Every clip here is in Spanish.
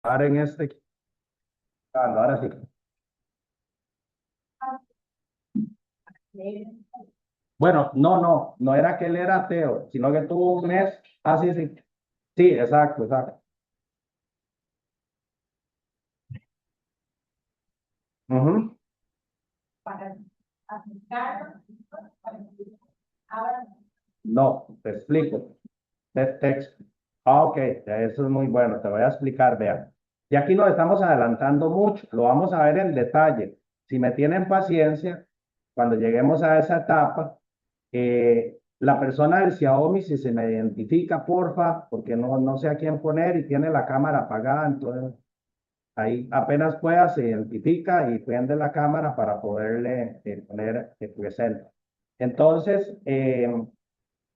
Ahora en este, ahora sí. Bueno, no era que él era ateo, sino que tuvo un mes. Ah, sí, sí. Sí, exacto, exacto. Ujú. No, te explico. Ok, eso es muy bueno, te voy a explicar, vean. Y aquí nos estamos adelantando mucho, lo vamos a ver en detalle. Si me tienen paciencia, cuando lleguemos a esa etapa, la persona del Xiaomi, si se me identifica, porfa, porque no sé a quién poner y tiene la cámara apagada, entonces ahí apenas pueda se identifica y prende la cámara para poderle poner presente. Entonces,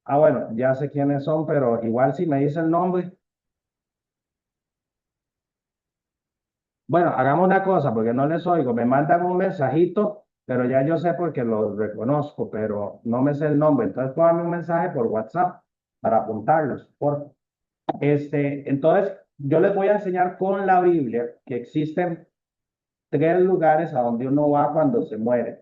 bueno, ya sé quiénes son, pero igual si me dice el nombre. Bueno, hagamos una cosa, porque no les oigo. Me mandan un mensajito, pero ya yo sé porque los reconozco, pero no me sé el nombre. Entonces, pónganme un mensaje por WhatsApp para apuntarlos. Entonces, yo les voy a enseñar con la Biblia que existen tres lugares a donde uno va cuando se muere.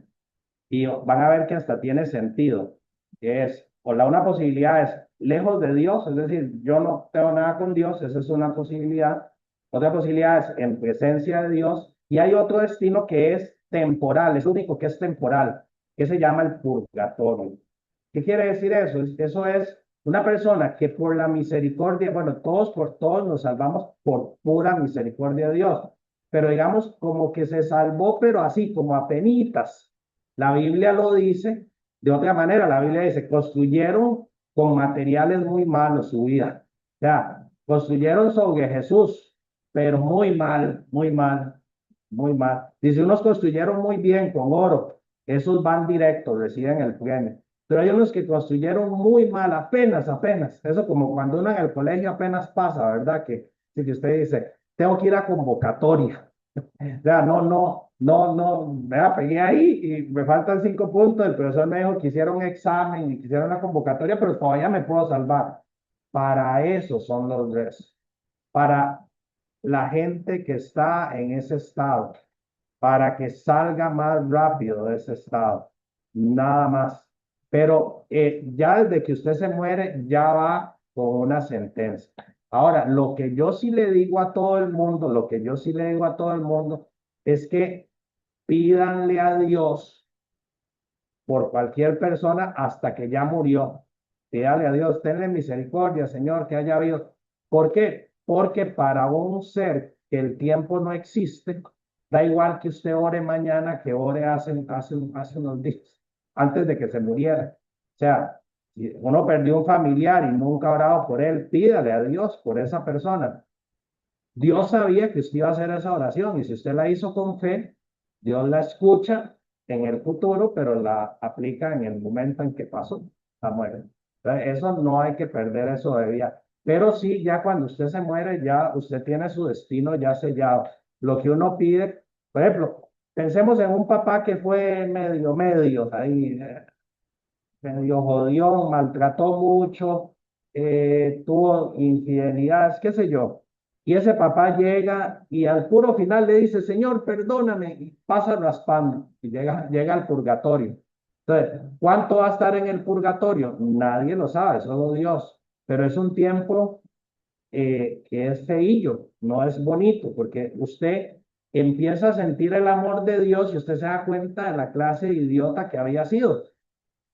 Y van a ver que hasta tiene sentido. Que es, una posibilidad es lejos de Dios, es decir, yo no tengo nada con Dios, esa es una posibilidad. Otra posibilidad es en presencia de Dios. Y hay otro destino que es temporal, es único que es temporal, que se llama el purgatorio. ¿Qué quiere decir eso? Eso es una persona que por la misericordia, bueno, todos por todos nos salvamos por pura misericordia de Dios, pero digamos como que se salvó, pero así como a penitas. La Biblia lo dice de otra manera. La Biblia dice, construyeron con materiales muy malos su vida. O sea, construyeron sobre Jesús, pero muy mal, muy mal, muy mal. Dice, unos construyeron muy bien con oro. Esos van directos, reciben el premio. Pero hay unos que construyeron muy mal, apenas. Eso como cuando uno en el colegio apenas pasa, ¿verdad? Que usted dice, tengo que ir a convocatoria. O sea, me pegué ahí y me faltan 5 puntos. El profesor me dijo que hicieron un examen y que hicieron una convocatoria, pero todavía me puedo salvar. Para eso son los reos. Para la gente que está en ese estado, para que salga más rápido de ese estado. Nada más. Pero ya desde que usted se muere, ya va con una sentencia. Ahora, lo que yo sí le digo a todo el mundo, lo que yo sí le digo a todo el mundo es que pídanle a Dios por cualquier persona hasta que ya murió. Pídale a Dios, tenle misericordia, Señor, que haya habido. ¿Por qué? Porque para un ser que el tiempo no existe, da igual que usted ore mañana que ore hace unos días, antes de que se muriera. O sea, si uno perdió un familiar y nunca ha orado por él, pídale a Dios por esa persona. Dios sabía que usted iba a hacer esa oración y si usted la hizo con fe, Dios la escucha en el futuro, pero la aplica en el momento en que pasó la muerte. Entonces, eso no hay que perder eso de vida. Pero sí, ya cuando usted se muere, ya usted tiene su destino ya sellado. Lo que uno pide, por ejemplo, pensemos en un papá que fue medio, ahí, medio jodió, maltrató mucho, tuvo infidelidades, qué sé yo. Y ese papá llega y al puro final le dice, Señor, perdóname, y pasa raspando y llega al purgatorio. Entonces, ¿cuánto va a estar en el purgatorio? Nadie lo sabe, solo Dios. Pero es un tiempo que es feillo, no es bonito, porque usted empieza a sentir el amor de Dios y usted se da cuenta de la clase de idiota que había sido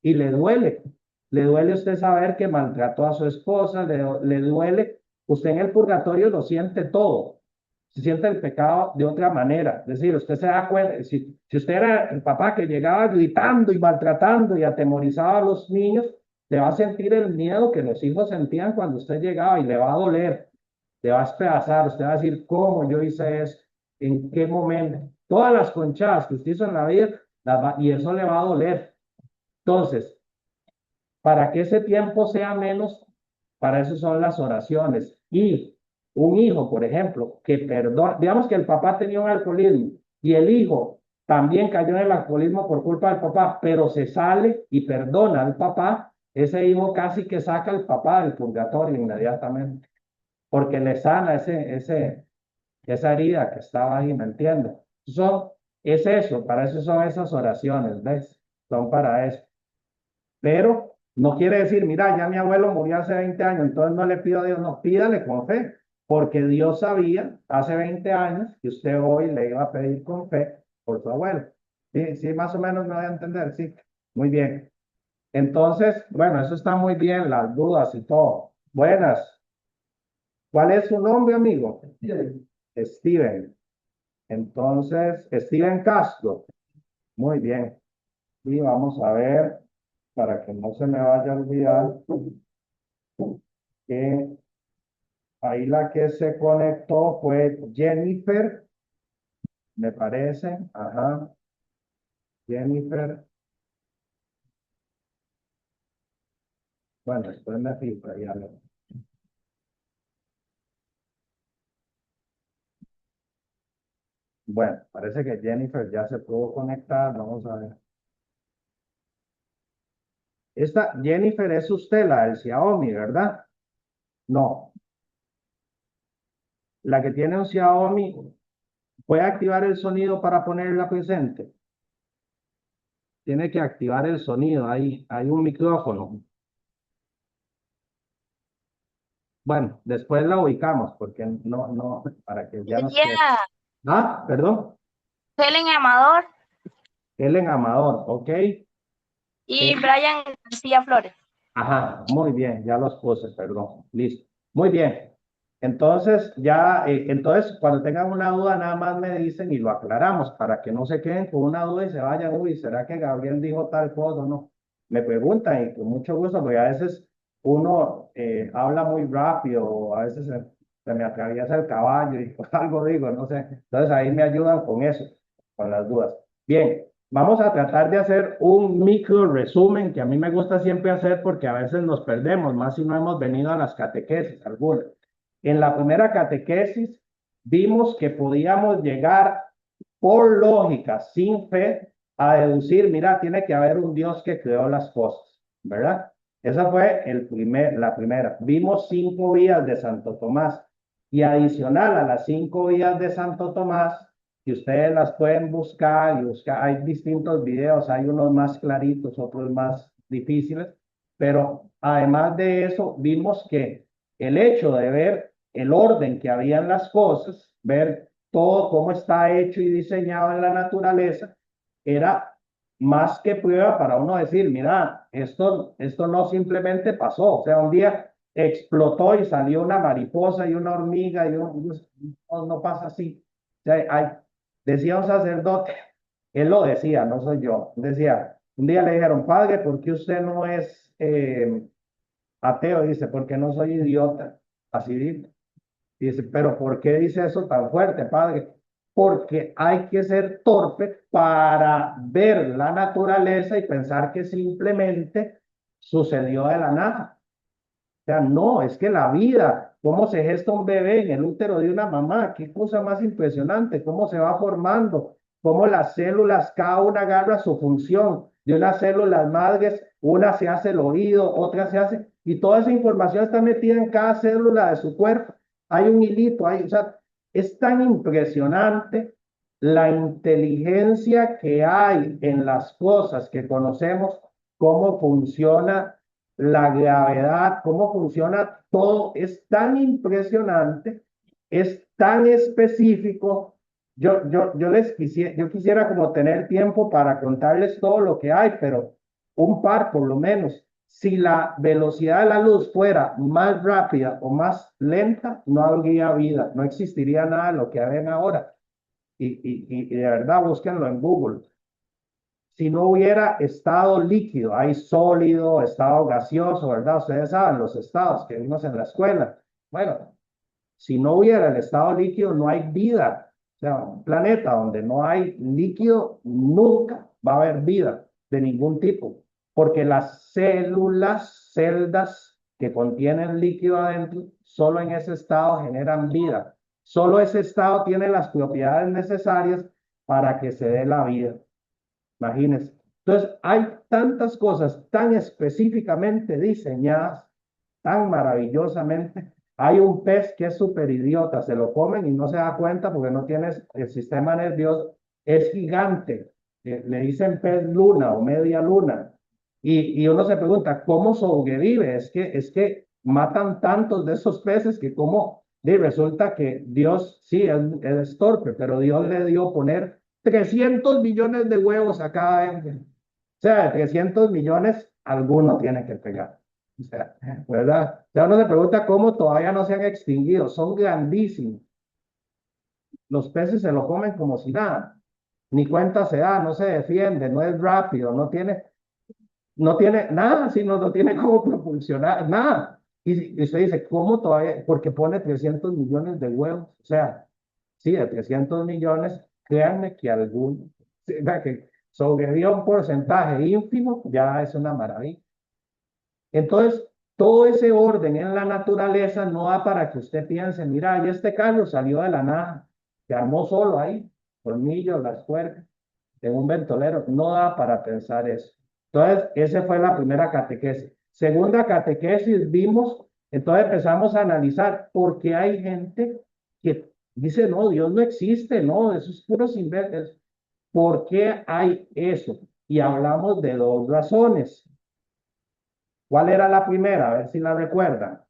y le duele. Le duele usted saber que maltrató a su esposa, le duele. Usted en el purgatorio lo siente todo. Se siente el pecado de otra manera. Es decir, usted se da cuenta, si usted era el papá que llegaba gritando y maltratando y atemorizaba a los niños, le va a sentir el miedo que los hijos sentían cuando usted llegaba y le va a doler, le va a despedazar. Usted va a decir, ¿cómo yo hice eso? ¿En qué momento? Todas las conchadas que usted hizo en la vida, y eso le va a doler. Entonces, para que ese tiempo sea menos, para eso son las oraciones. Y un hijo, por ejemplo, que perdona, digamos que el papá tenía un alcoholismo y el hijo también cayó en el alcoholismo por culpa del papá, pero se sale y perdona al papá, ese hijo casi que saca al papá del purgatorio inmediatamente, porque le sana esa herida que estaba ahí, ¿me entiendes? Es eso, para eso son esas oraciones, ¿ves? Son para eso. Pero no quiere decir, mira, ya mi abuelo murió hace 20 años, entonces no le pido a Dios, no, pídale con fe, porque Dios sabía hace 20 años que usted hoy le iba a pedir con fe por su abuelo. Sí, sí, más o menos me voy a entender, sí. Muy bien. Entonces, bueno, eso está muy bien, las dudas y todo. Buenas. ¿Cuál es su nombre, amigo? Steven. Entonces, Steven Castro. Muy bien. Y vamos a ver, para que no se me vaya a olvidar, que ahí la que se conectó fue Jennifer, me parece. Ajá, Jennifer. Bueno, después me fijo, ya lo. Bueno, parece que Jennifer ya se pudo conectar. Vamos a ver. Esta Jennifer es usted, la del Xiaomi, ¿verdad? No, la que tiene un Xiaomi, puede activar el sonido para ponerla presente. Tiene que activar el sonido, ahí hay un micrófono. Bueno, después la ubicamos, porque no, para que ya nos quede. Sería Ah, perdón, Helen Amador Ellen Amador, ok. y Brian García Flores. Ajá, muy bien, ya los puse, perdón, listo. Muy bien. Entonces, entonces, cuando tengan una duda, nada más me dicen y lo aclaramos para que no se queden con una duda y se vayan, uy, ¿será que Gabriel dijo tal cosa o no? Me preguntan y con mucho gusto, porque a veces uno habla muy rápido, o a veces se me atraviesa el caballo y algo digo, no sé. Entonces, ahí me ayudan con eso, con las dudas. Bien, vamos a tratar de hacer un micro resumen que a mí me gusta siempre hacer porque a veces nos perdemos, más si no hemos venido a las catequesis algunas. En la primera catequesis vimos que podíamos llegar por lógica, sin fe, a deducir, mira, tiene que haber un Dios que creó las cosas, ¿verdad? Esa fue la primera. Vimos 5 vías de Santo Tomás y adicional a las 5 vías de Santo Tomás, que ustedes las pueden buscar y buscar, hay distintos videos, hay unos más claritos, otros más difíciles, pero además de eso, vimos que el hecho de ver el orden que había en las cosas, ver todo cómo está hecho y diseñado en la naturaleza, era más que prueba para uno decir, mira, esto no simplemente pasó, o sea, un día explotó y salió una mariposa y una hormiga y no pasa así. O sea, decía un sacerdote, él lo decía, no soy yo, decía, un día le dijeron, padre, ¿por qué usted no es ateo? Dice, porque no soy idiota, así dice. Dice, pero ¿por qué dice eso tan fuerte, padre? Porque hay que ser torpe para ver la naturaleza y pensar que simplemente sucedió de la nada. O sea, no, es que la vida, cómo se gesta un bebé en el útero de una mamá, qué cosa más impresionante, cómo se va formando, cómo las células, cada una agarra su función. De unas células madres, una se hace el oído, otra se hace, y toda esa información está metida en cada célula de su cuerpo. Hay un hilito, o sea, es tan impresionante la inteligencia que hay en las cosas que conocemos, cómo funciona la gravedad, cómo funciona todo, es tan impresionante, es tan específico. Yo quisiera como tener tiempo para contarles todo lo que hay, pero un par por lo menos. Si la velocidad de la luz fuera más rápida o más lenta, no habría vida, no existiría nada de lo que ven ahora. Y de verdad, búsquenlo en Google. Si no hubiera estado líquido, hay sólido, estado gaseoso, ¿verdad? Ustedes saben los estados que vimos en la escuela. Bueno, si no hubiera el estado líquido, no hay vida. O sea, un planeta donde no hay líquido, nunca va a haber vida de ningún tipo, porque las celdas que contienen líquido adentro, solo en ese estado generan vida. Solo ese estado tiene las propiedades necesarias para que se dé la vida. Imagínense. Entonces, hay tantas cosas tan específicamente diseñadas, tan maravillosamente, Hay un pez que es súper idiota, se lo comen y no se da cuenta porque no tiene el sistema nervioso, es gigante, le dicen pez luna o media luna. Y uno se pregunta, ¿cómo sobrevive? Es que matan tantos de esos peces que cómo, y resulta que Dios, sí, es torpe, pero Dios le dio poner 300 millones de huevos a cada hembra. O sea, de 300 millones, alguno tiene que pegar. O sea, ¿verdad? O sea, uno se pregunta cómo todavía no se han extinguido. Son grandísimos. Los peces se lo comen como si nada. Ni cuenta se da, no se defiende, no es rápido, no tiene nada, sino no tiene cómo propulsionar, nada. Y usted dice, ¿cómo todavía? Porque pone 300 millones de huevos. O sea, sí, de 300 millones, créanme que algún, que sobreviva un porcentaje ínfimo, ya es una maravilla. Entonces, todo ese orden en la naturaleza no da para que usted piense, mira, y este carro salió de la nada, se armó solo ahí, tornillos, las tuercas, de un ventolero. No da para pensar eso. Entonces, esa fue la primera catequesis. Segunda catequesis, vimos, entonces empezamos a analizar por qué hay gente que dice, no, Dios no existe, no, eso es puros inventos. ¿Por qué hay eso? Y hablamos de dos razones. ¿Cuál era la primera? A ver si la recuerdan.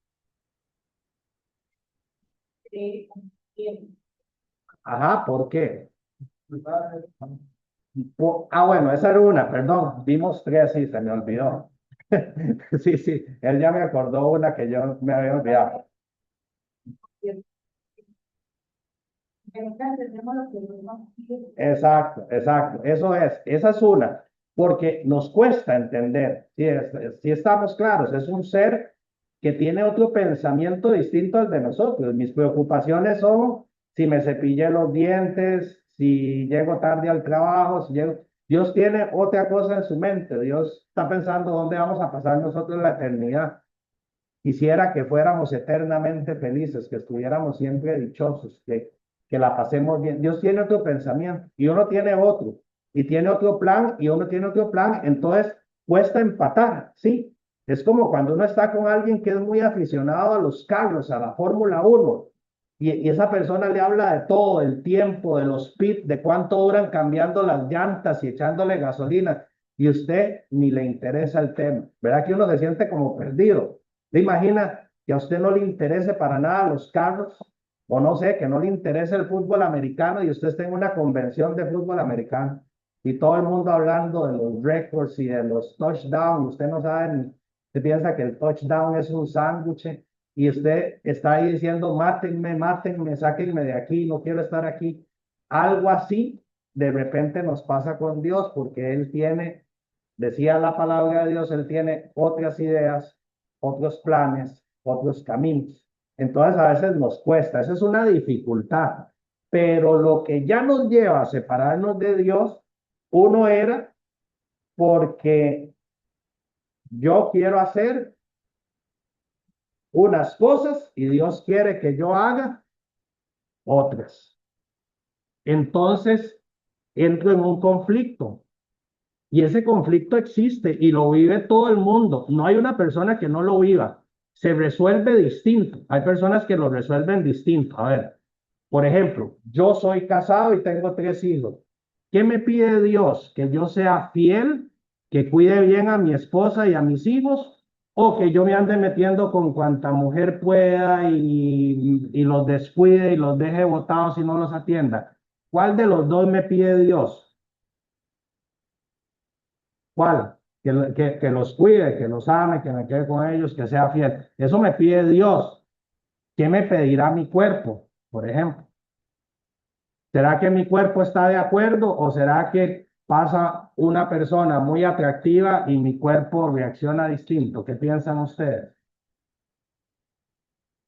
Ajá, ¿por qué? Bueno, esa era una, perdón. Vimos tres, sí, se me olvidó. Sí, sí, él ya me acordó una que yo me había olvidado. Exacto, exacto. Eso es, esa es una, porque nos cuesta entender. Si estamos claros, es un ser que tiene otro pensamiento distinto al de nosotros. Mis preocupaciones son si me cepillé los dientes, si llego tarde al trabajo, si llego... Dios tiene otra cosa en su mente. Dios está pensando dónde vamos a pasar nosotros la eternidad. Quisiera que fuéramos eternamente felices, que estuviéramos siempre dichosos, que la pasemos bien. Dios tiene otro pensamiento y uno tiene otro, y tiene otro plan y uno tiene otro plan, entonces cuesta empatar, ¿sí? Es como cuando uno está con alguien que es muy aficionado a los carros, a la Fórmula 1, y esa persona le habla de todo, del tiempo, de los pits, de cuánto duran cambiando las llantas y echándole gasolina, y usted ni le interesa el tema, ¿verdad? Que uno se siente como perdido. ¿Se imagina que a usted no le interese para nada los carros? O no sé, que no le interese el fútbol americano y usted está en una convención de fútbol americano y todo el mundo hablando de los récords y de los touchdowns. Usted no sabe, usted piensa que el touchdown es un sándwich y usted está ahí diciendo, mátenme, mátenme, sáquenme de aquí, no quiero estar aquí. Algo así de repente nos pasa con Dios porque Él tiene, decía la palabra de Dios, Él tiene otras ideas, otros planes, otros caminos. Entonces a veces nos cuesta, esa es una dificultad, pero lo que ya nos lleva a separarnos de Dios, uno era porque yo quiero hacer unas cosas y Dios quiere que yo haga otras. Entonces entro en un conflicto y ese conflicto existe y lo vive todo el mundo. No hay una persona que no lo viva. Se resuelve distinto. Hay personas que lo resuelven distinto. A ver, por ejemplo, yo soy casado y tengo tres hijos. ¿Qué me pide Dios? ¿Que yo sea fiel, que cuide bien a mi esposa y a mis hijos? ¿O que yo me ande metiendo con cuanta mujer pueda y los descuide y los deje botados y no los atienda? ¿Cuál de los dos me pide Dios? ¿Cuál? Que los cuide, que los ame, que me quede con ellos, que sea fiel. Eso me pide Dios. ¿Qué me pedirá mi cuerpo, por ejemplo? ¿Será que mi cuerpo está de acuerdo o será que pasa una persona muy atractiva y mi cuerpo reacciona distinto? ¿Qué piensan ustedes?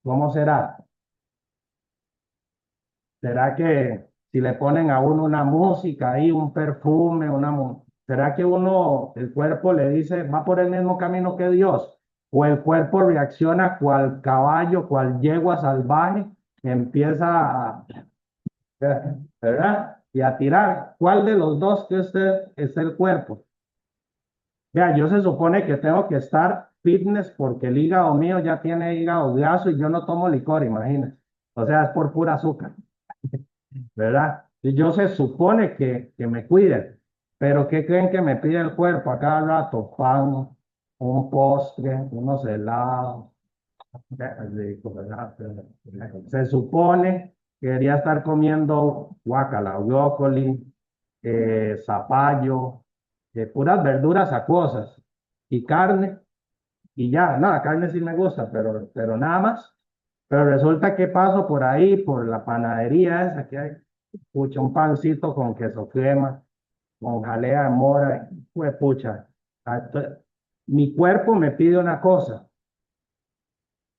¿Cómo será? ¿Será que si le ponen a uno una música ahí, un perfume, será que uno, el cuerpo le dice, va por el mismo camino que Dios? ¿O el cuerpo reacciona cual caballo, cual yegua salvaje, que empieza a, ¿verdad? Y a tirar? ¿Cuál de los dos que usted es el cuerpo? Vea, yo se supone que tengo que estar fitness porque el hígado mío ya tiene hígado graso y yo no tomo licor, imagínense. O sea, es por pura azúcar, ¿verdad? Y yo se supone que me cuiden, pero ¿qué creen que me pide el cuerpo a cada rato? Pan, un postre, unos helados. Rico, ¿verdad? Se supone que debería estar comiendo guacala, brócoli, zapallo, puras verduras acuosas y carne, y ya, no, la carne sí me gusta, pero nada más. Pero resulta que paso por ahí, por la panadería esa que hay, pucha, un pancito con queso crema, con jalea de mora, pues pucha, mi cuerpo me pide una cosa,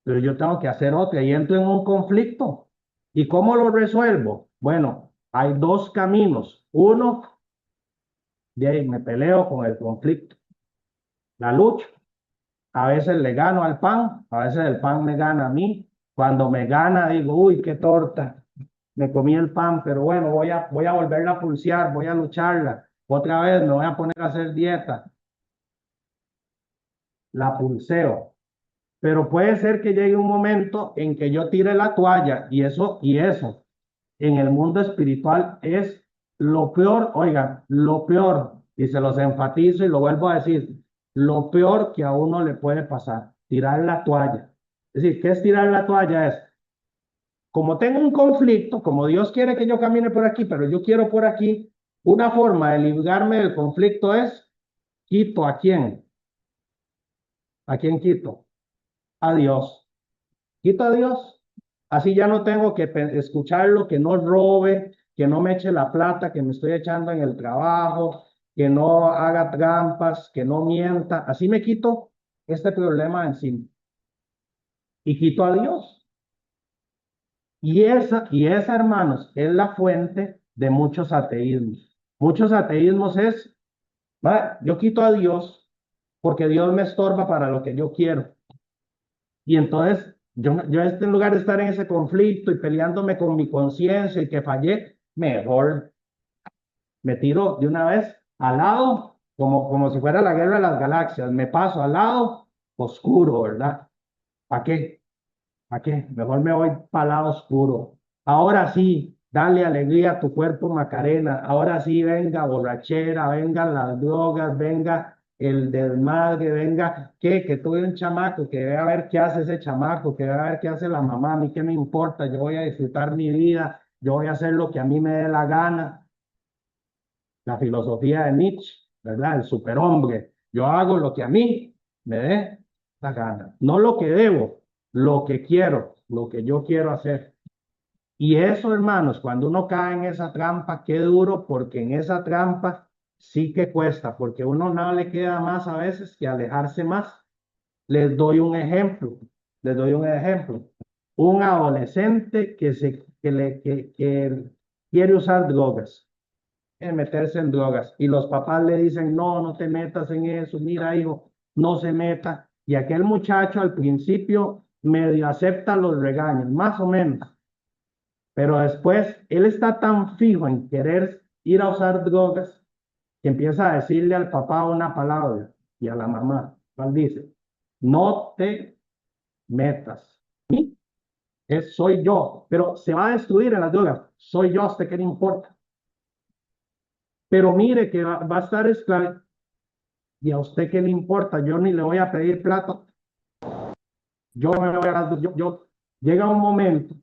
pero yo tengo que hacer otra y entro en un conflicto. ¿Y cómo lo resuelvo? Bueno, hay dos caminos. Uno, de ahí me peleo con el conflicto, la lucha. A veces le gano al pan, a veces el pan me gana a mí. Cuando me gana digo, uy, qué torta, me comí el pan, pero bueno, voy a volverla a pulsear, voy a lucharla. Otra vez me voy a poner a hacer dieta. La pulseo. Pero puede ser que llegue un momento en que yo tire la toalla y eso en el mundo espiritual es lo peor, oigan, lo peor, y se los enfatizo y lo vuelvo a decir, lo peor que a uno le puede pasar, tirar la toalla. Es decir, ¿qué es tirar la toalla? Es, como tengo un conflicto, como Dios quiere que yo camine por aquí, pero yo quiero por aquí, una forma de librarme del conflicto es, quito a quién, ¿a quién quito? A Dios. Quito a Dios. Así ya no tengo que escucharlo, que no robe, que no me eche la plata que me estoy echando en el trabajo, que no haga trampas, que no mienta. Así me quito este problema encima y quito a Dios. Y esa, hermanos, es la fuente de muchos ateísmos. Muchos ateísmos es, yo quito a Dios porque Dios me estorba para lo que yo quiero. Y entonces, yo en lugar de estar en ese conflicto y peleándome con mi conciencia y que fallé, mejor me tiro de una vez al lado, como si fuera la guerra de las galaxias. Me paso al lado oscuro, ¿verdad? ¿Para qué? ¿Para qué? Mejor me voy para el lado oscuro. Ahora sí, dale alegría a tu cuerpo, Macarena. Ahora sí, venga borrachera, vengan las drogas, venga el desmadre, venga, que tuve un chamaco, que ve a ver qué hace ese chamaco, que ve a ver qué hace la mamá, a mí qué me importa, yo voy a disfrutar mi vida, yo voy a hacer lo que a mí me dé la gana. La filosofía de Nietzsche, ¿verdad? El superhombre. Yo hago lo que a mí me dé la gana, no lo que debo, lo que quiero, lo que yo quiero hacer. Y eso, hermanos, cuando uno cae en esa trampa, qué duro, porque en esa trampa sí que cuesta, porque a uno no le queda más a veces que alejarse más. Les doy un ejemplo, les doy un ejemplo. Un adolescente que quiere usar drogas, meterse en drogas, y los papás le dicen, no, no te metas en eso, mira, hijo, no se meta. Y aquel muchacho al principio medio acepta los regaños, más o menos, pero después él está tan fijo en querer ir a usar drogas que empieza a decirle al papá una palabra y a la mamá. ¿Cuál dice? No te metas. Soy yo, pero se va a destruir en las drogas. Soy yo, ¿a usted qué le importa? Pero mire que va a estar esclavo. ¿Y a usted qué le importa? Yo ni le voy a pedir plata. Yo me voy a llega un momento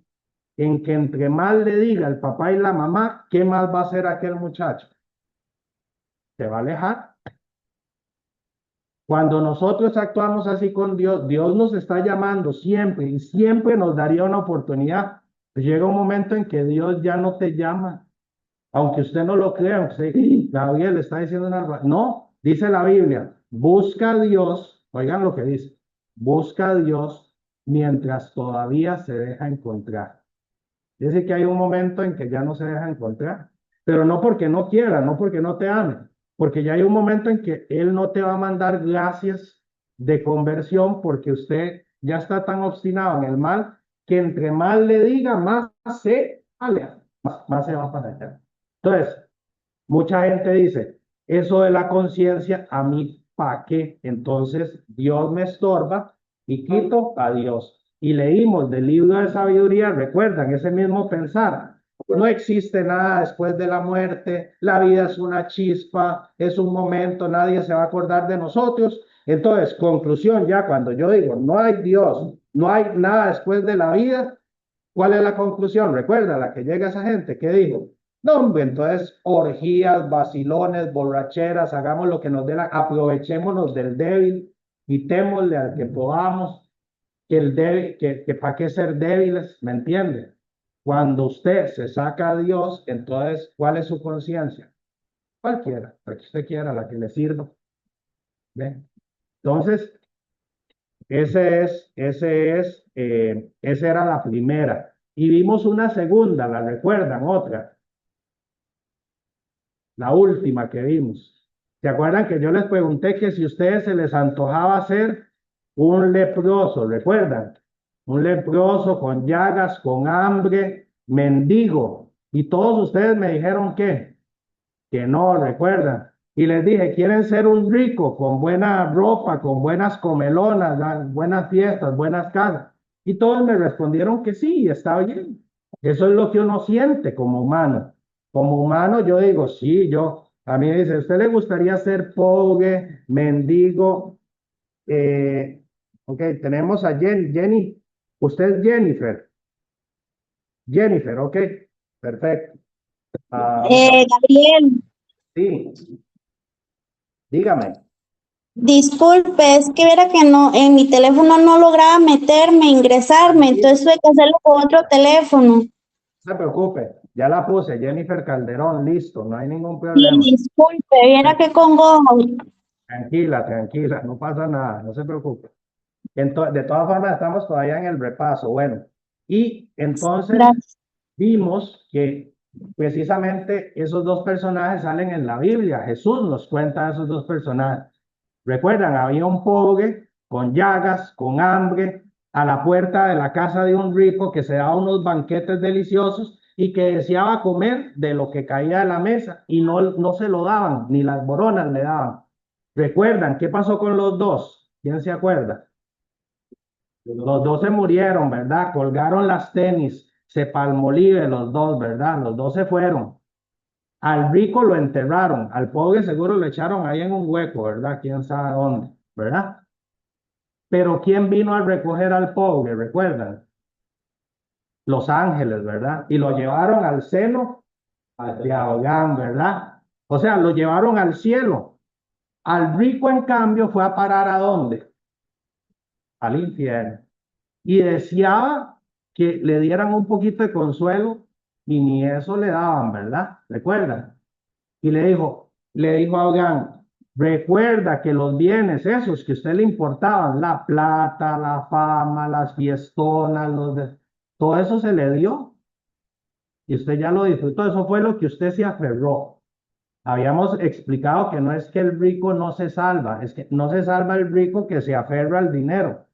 en que entre más le diga el papá y la mamá, ¿qué más va a hacer aquel muchacho? Se va a alejar. Cuando nosotros actuamos así con Dios, Dios nos está llamando siempre y siempre nos daría una oportunidad. Pues llega un momento en que Dios ya no te llama, aunque usted no lo crea, aunque usted, Gabriel le está diciendo una... No, dice la Biblia, busca a Dios, oigan lo que dice, busca a Dios mientras todavía se deja encontrar. Dice que hay un momento en que ya no se deja encontrar, pero no porque no quiera, no porque no te ame, porque ya hay un momento en que Él no te va a mandar gracias de conversión porque usted ya está tan obstinado en el mal que entre más le diga, más se aleja, más se va para allá. Entonces, mucha gente dice, eso de la conciencia a mí ¿para qué? Entonces Dios me estorba y quito a Dios. Y leímos del libro de sabiduría, recuerdan ese mismo pensar. No existe nada después de la muerte, la vida es una chispa, es un momento, nadie se va a acordar de nosotros. Entonces, conclusión ya, cuando yo digo, no hay Dios, no hay nada después de la vida, ¿cuál es la conclusión? Recuerda la que llega esa gente, ¿qué dijo? No, hombre, entonces orgías, vacilones, borracheras, hagamos lo que nos dé la, aprovechémonos del débil, quitémosle al que podamos, que el débil, que para qué ser débiles, ¿me entiende? Cuando usted se saca a Dios, entonces, ¿cuál es su conciencia? Cualquiera, la que usted quiera, la que le sirva. ¿Ve? Entonces, esa era la primera. Y vimos una segunda, ¿la recuerdan? Otra, la última que vimos. ¿Se acuerdan que yo les pregunté que si a ustedes se les antojaba ser un leproso? ¿Recuerdan? Un leproso con llagas, con hambre, mendigo. Y todos ustedes me dijeron que no, recuerdan. Y les dije, ¿quieren ser un rico con buena ropa, con buenas comelonas, buenas fiestas, buenas casas? Y todos me respondieron que sí, está bien. Eso es lo que uno siente como humano. Como humano yo digo, sí, a mí me dice, ¿a usted le gustaría ser pobre, mendigo? Ok, tenemos a Jenny. Usted es Jennifer. Jennifer, ok, perfecto. Vamos a ver. Gabriel, Sí, dígame. disculpe, es que verá que no, en mi teléfono no lograba meterme, ingresarme, entonces tuve que hacerlo con otro teléfono. No se preocupe, ya la puse, Jennifer Calderón, listo, no hay ningún Sí, problema. disculpe, viera que congo. Tranquila, tranquila, no pasa nada, no se preocupe. De todas formas, estamos todavía en el repaso. Bueno, y entonces Gracias. vimos que precisamente esos dos personajes salen en la Biblia. Jesús nos cuenta esos dos personajes. Recuerdan, había un pobre con llagas, con hambre, a la puerta de la casa de un rico que se daba unos banquetes deliciosos y que deseaba comer de lo que caía de la mesa y no se lo daban, ni las boronas le daban. ¿Recuerdan qué pasó con los dos? ¿Quién se acuerda? Los dos se murieron, ¿verdad? Colgaron las tenis, se palmolive los dos, ¿verdad? Los dos se fueron. Al rico lo enterraron, al pobre seguro lo echaron ahí en un hueco, ¿verdad? ¿Quién sabe dónde, ¿verdad? Pero ¿quién vino a recoger al pobre? ¿Recuerdan? Los ángeles, ¿verdad? Y lo llevaron al seno de Abraham, ¿verdad? O sea, lo llevaron al cielo. Al rico, en cambio, fue a parar ¿a dónde? Al infierno. Y deseaba que le dieran un poquito de consuelo y ni eso le daban, ¿verdad? ¿Recuerdan? Y le dijo a Abraham, recuerda que los bienes esos que a usted le importaban, la plata, la fama, las fiestonas, todo eso se le dio y usted ya lo disfrutó. Eso fue lo que usted se aferró. Habíamos explicado que no es que el rico no se salva, es que no se salva el rico que se aferra al dinero.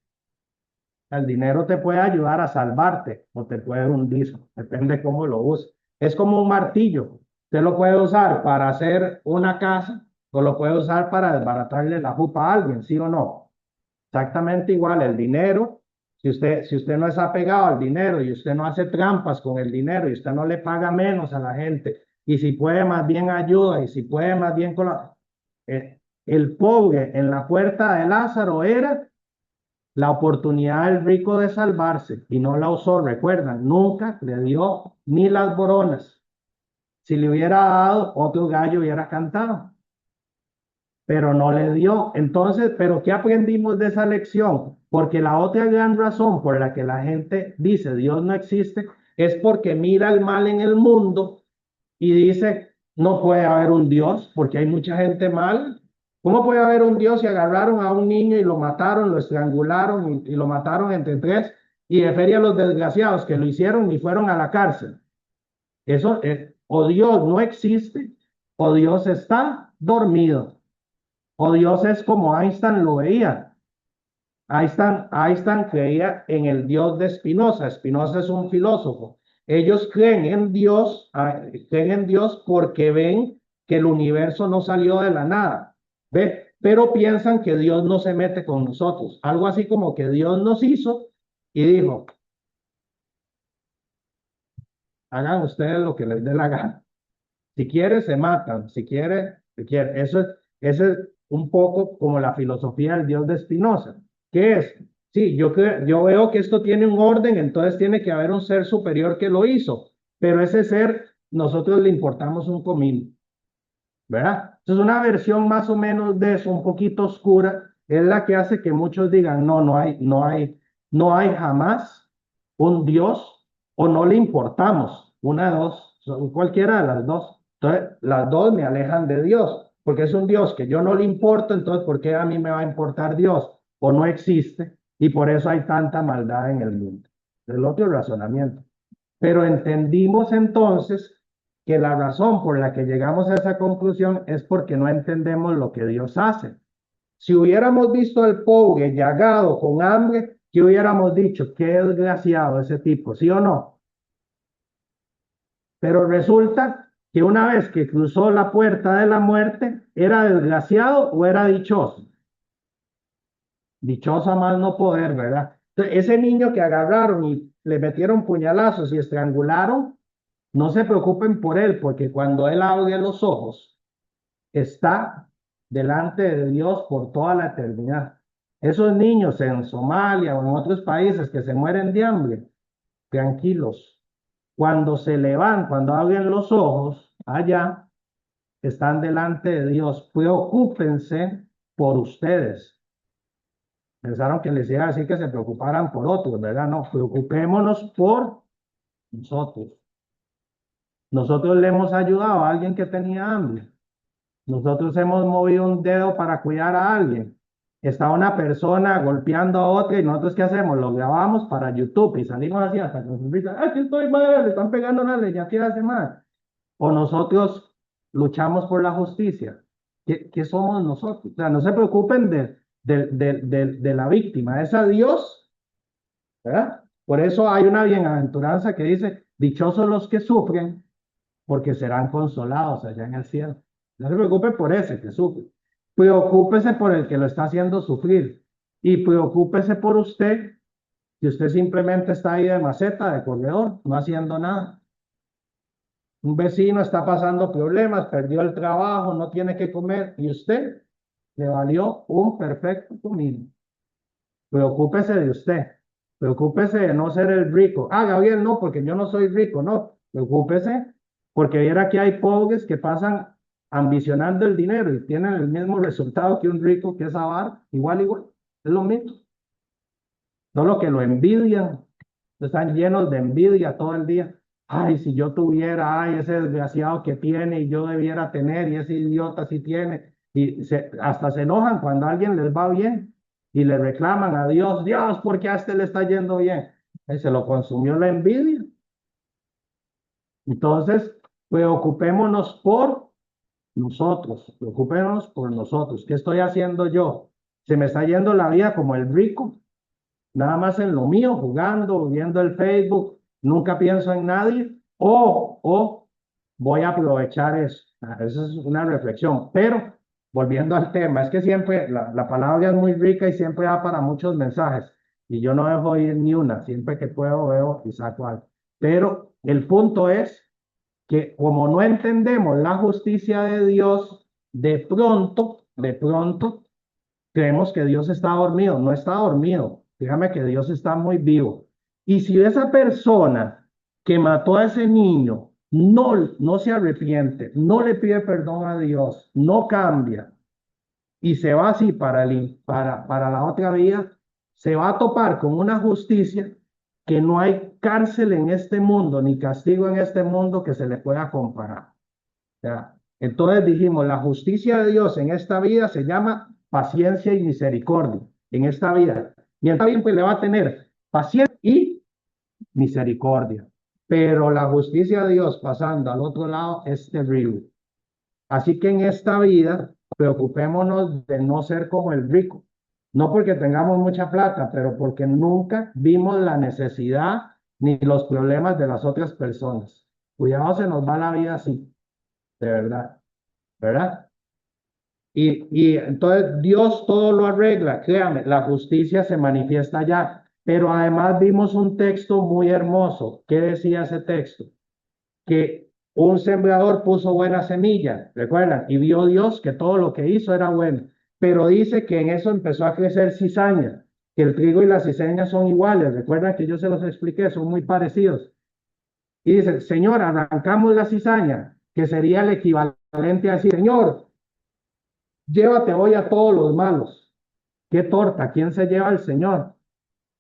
El dinero te puede ayudar a salvarte o te puede hundir, depende cómo lo uses. Es como un martillo. Usted lo puede usar para hacer una casa o lo puede usar para desbaratarle la jupa a alguien, ¿sí o no? Exactamente igual, el dinero, si usted no es apegado al dinero y usted no hace trampas con el dinero y usted no le paga menos a la gente y si puede más bien ayuda y si puede más bien el pobre en la puerta de Lázaro era la oportunidad del rico de salvarse y no la usó, recuerdan, nunca le dio ni las boronas. Si le hubiera dado, otro gallo hubiera cantado, pero no le dio. Entonces, ¿pero qué aprendimos de esa lección? Porque la otra gran razón por la que la gente dice Dios no existe es porque mira el mal en el mundo y dice, no puede haber un Dios porque hay mucha gente mal. ¿Cómo puede haber un Dios si agarraron a un niño y lo mataron, lo estrangularon y lo mataron entre tres? Y de feria los desgraciados que lo hicieron y fueron a la cárcel. Eso es, o Dios no existe, o Dios está dormido, o Dios es como Einstein lo veía. Einstein creía en el Dios de Spinoza. Spinoza es un filósofo. Ellos creen en Dios porque ven que el universo no salió de la nada. ¿Ve? pero piensan que Dios no se mete con nosotros. Algo así como que Dios nos hizo y dijo, hagan ustedes lo que les dé la gana. Si quieren, se matan. Si quieren, si quieren. Eso es un poco como la filosofía del Dios de Spinoza. ¿Qué es? Sí, yo veo que esto tiene un orden, entonces tiene que haber un ser superior que lo hizo. Pero ese ser, nosotros le importamos un comino, ¿verdad? Entonces, una versión más o menos de eso, un poquito oscura, es la que hace que muchos digan, no hay jamás un Dios o no le importamos. Una de dos, cualquiera de las dos. Entonces, las dos me alejan de Dios, porque es un Dios que yo no le importo, entonces, ¿por qué a mí me va a importar Dios? O no existe, y por eso hay tanta maldad en el mundo. Es el otro razonamiento. Pero entendimos entonces que la razón por la que llegamos a esa conclusión es porque no entendemos lo que Dios hace. Si hubiéramos visto al pobre llagado con hambre, ¿qué hubiéramos dicho? Qué desgraciado ese tipo, ¿sí o no? Pero resulta que una vez que cruzó la puerta de la muerte, ¿era desgraciado o era dichoso? Dichoso a más no poder, ¿verdad? Entonces, ese niño que agarraron y le metieron puñalazos y estrangularon, no se preocupen por él, porque cuando él abre los ojos, está delante de Dios por toda la eternidad. Esos niños en Somalia o en otros países que se mueren de hambre, tranquilos. Cuando se levantan, cuando abren los ojos, allá están delante de Dios. Preocúpense por ustedes. Pensaron que les iba a decir que se preocuparan por otros, ¿verdad? No, preocupémonos por nosotros. Nosotros le hemos ayudado a alguien que tenía hambre. Nosotros hemos movido un dedo para cuidar a alguien. Está una persona golpeando a otra y nosotros ¿qué hacemos? Lo grabamos para YouTube y salimos así hasta que nos dicen, ¡ay, que estoy mal! Le están pegando una leña, ¿qué hace más? O nosotros luchamos por la justicia. ¿Qué somos nosotros? O sea, no se preocupen de la víctima, es a Dios, ¿verdad? Por eso hay una bienaventuranza que dice, dichosos los que sufren, porque serán consolados allá en el cielo. No se preocupe por ese que sufre. Preocúpese por el que lo está haciendo sufrir. Y preocúpese por usted, que usted simplemente está ahí de maceta, de corredor, no haciendo nada. Un vecino está pasando problemas, perdió el trabajo, no tiene que comer, y usted le valió un perfecto comino. Preocúpese de usted. Preocúpese de no ser el rico. Ah, Gabriel, no, porque yo no soy rico. No, preocúpese porque viera que hay pobres que pasan ambicionando el dinero y tienen el mismo resultado que un rico, que es avar, igual, igual. Es lo mismo. Solo que lo envidian. Están llenos de envidia todo el día. Ay, si yo tuviera, ay, ese desgraciado que tiene y yo debiera tener y ese idiota sí tiene. Y hasta se enojan cuando a alguien les va bien y le reclaman a Dios, Dios, ¿por qué a este le está yendo bien? Y se lo consumió la envidia. Entonces, preocupémonos por nosotros, preocupémonos por nosotros. ¿Qué estoy haciendo yo? Se me está yendo la vida como el rico, nada más en lo mío, jugando, viendo el Facebook, nunca pienso en nadie, o voy a aprovechar eso. Esa es una reflexión. Pero, volviendo al tema, es que siempre la palabra es muy rica y siempre da para muchos mensajes. Y yo no dejo ir ni una, siempre que puedo veo y saco algo. Pero el punto es que como no entendemos la justicia de Dios, de pronto, creemos que Dios está dormido. No está dormido. Dígame que Dios está muy vivo. Y si esa persona que mató a ese niño no se arrepiente, no le pide perdón a Dios, no cambia y se va así para la otra vida, se va a topar con una justicia que no hay cárcel en este mundo, ni castigo en este mundo que se le pueda comparar. ¿Ya? Entonces dijimos, la justicia de Dios en esta vida se llama paciencia y misericordia, en esta vida. Y en esta vida pues le va a tener paciencia y misericordia. Pero la justicia de Dios pasando al otro lado es terrible. Así que en esta vida preocupémonos de no ser como el rico. No porque tengamos mucha plata, pero porque nunca vimos la necesidad ni los problemas de las otras personas. Cuidado, se nos va la vida así, de verdad, ¿verdad? Y entonces Dios todo lo arregla, créame, la justicia se manifiesta allá. Pero además vimos un texto muy hermoso. ¿Qué decía ese texto? Que un sembrador puso buena semilla, ¿recuerdan? Y vio Dios que todo lo que hizo era bueno. Pero dice que en eso empezó a crecer cizaña, que el trigo y la cizaña son iguales. Recuerdan que yo se los expliqué, son muy parecidos. Y dice, Señor, arrancamos la cizaña, que sería el equivalente a decir, Señor, llévate hoy a todos los malos. Qué torta, ¿quién se lleva al Señor?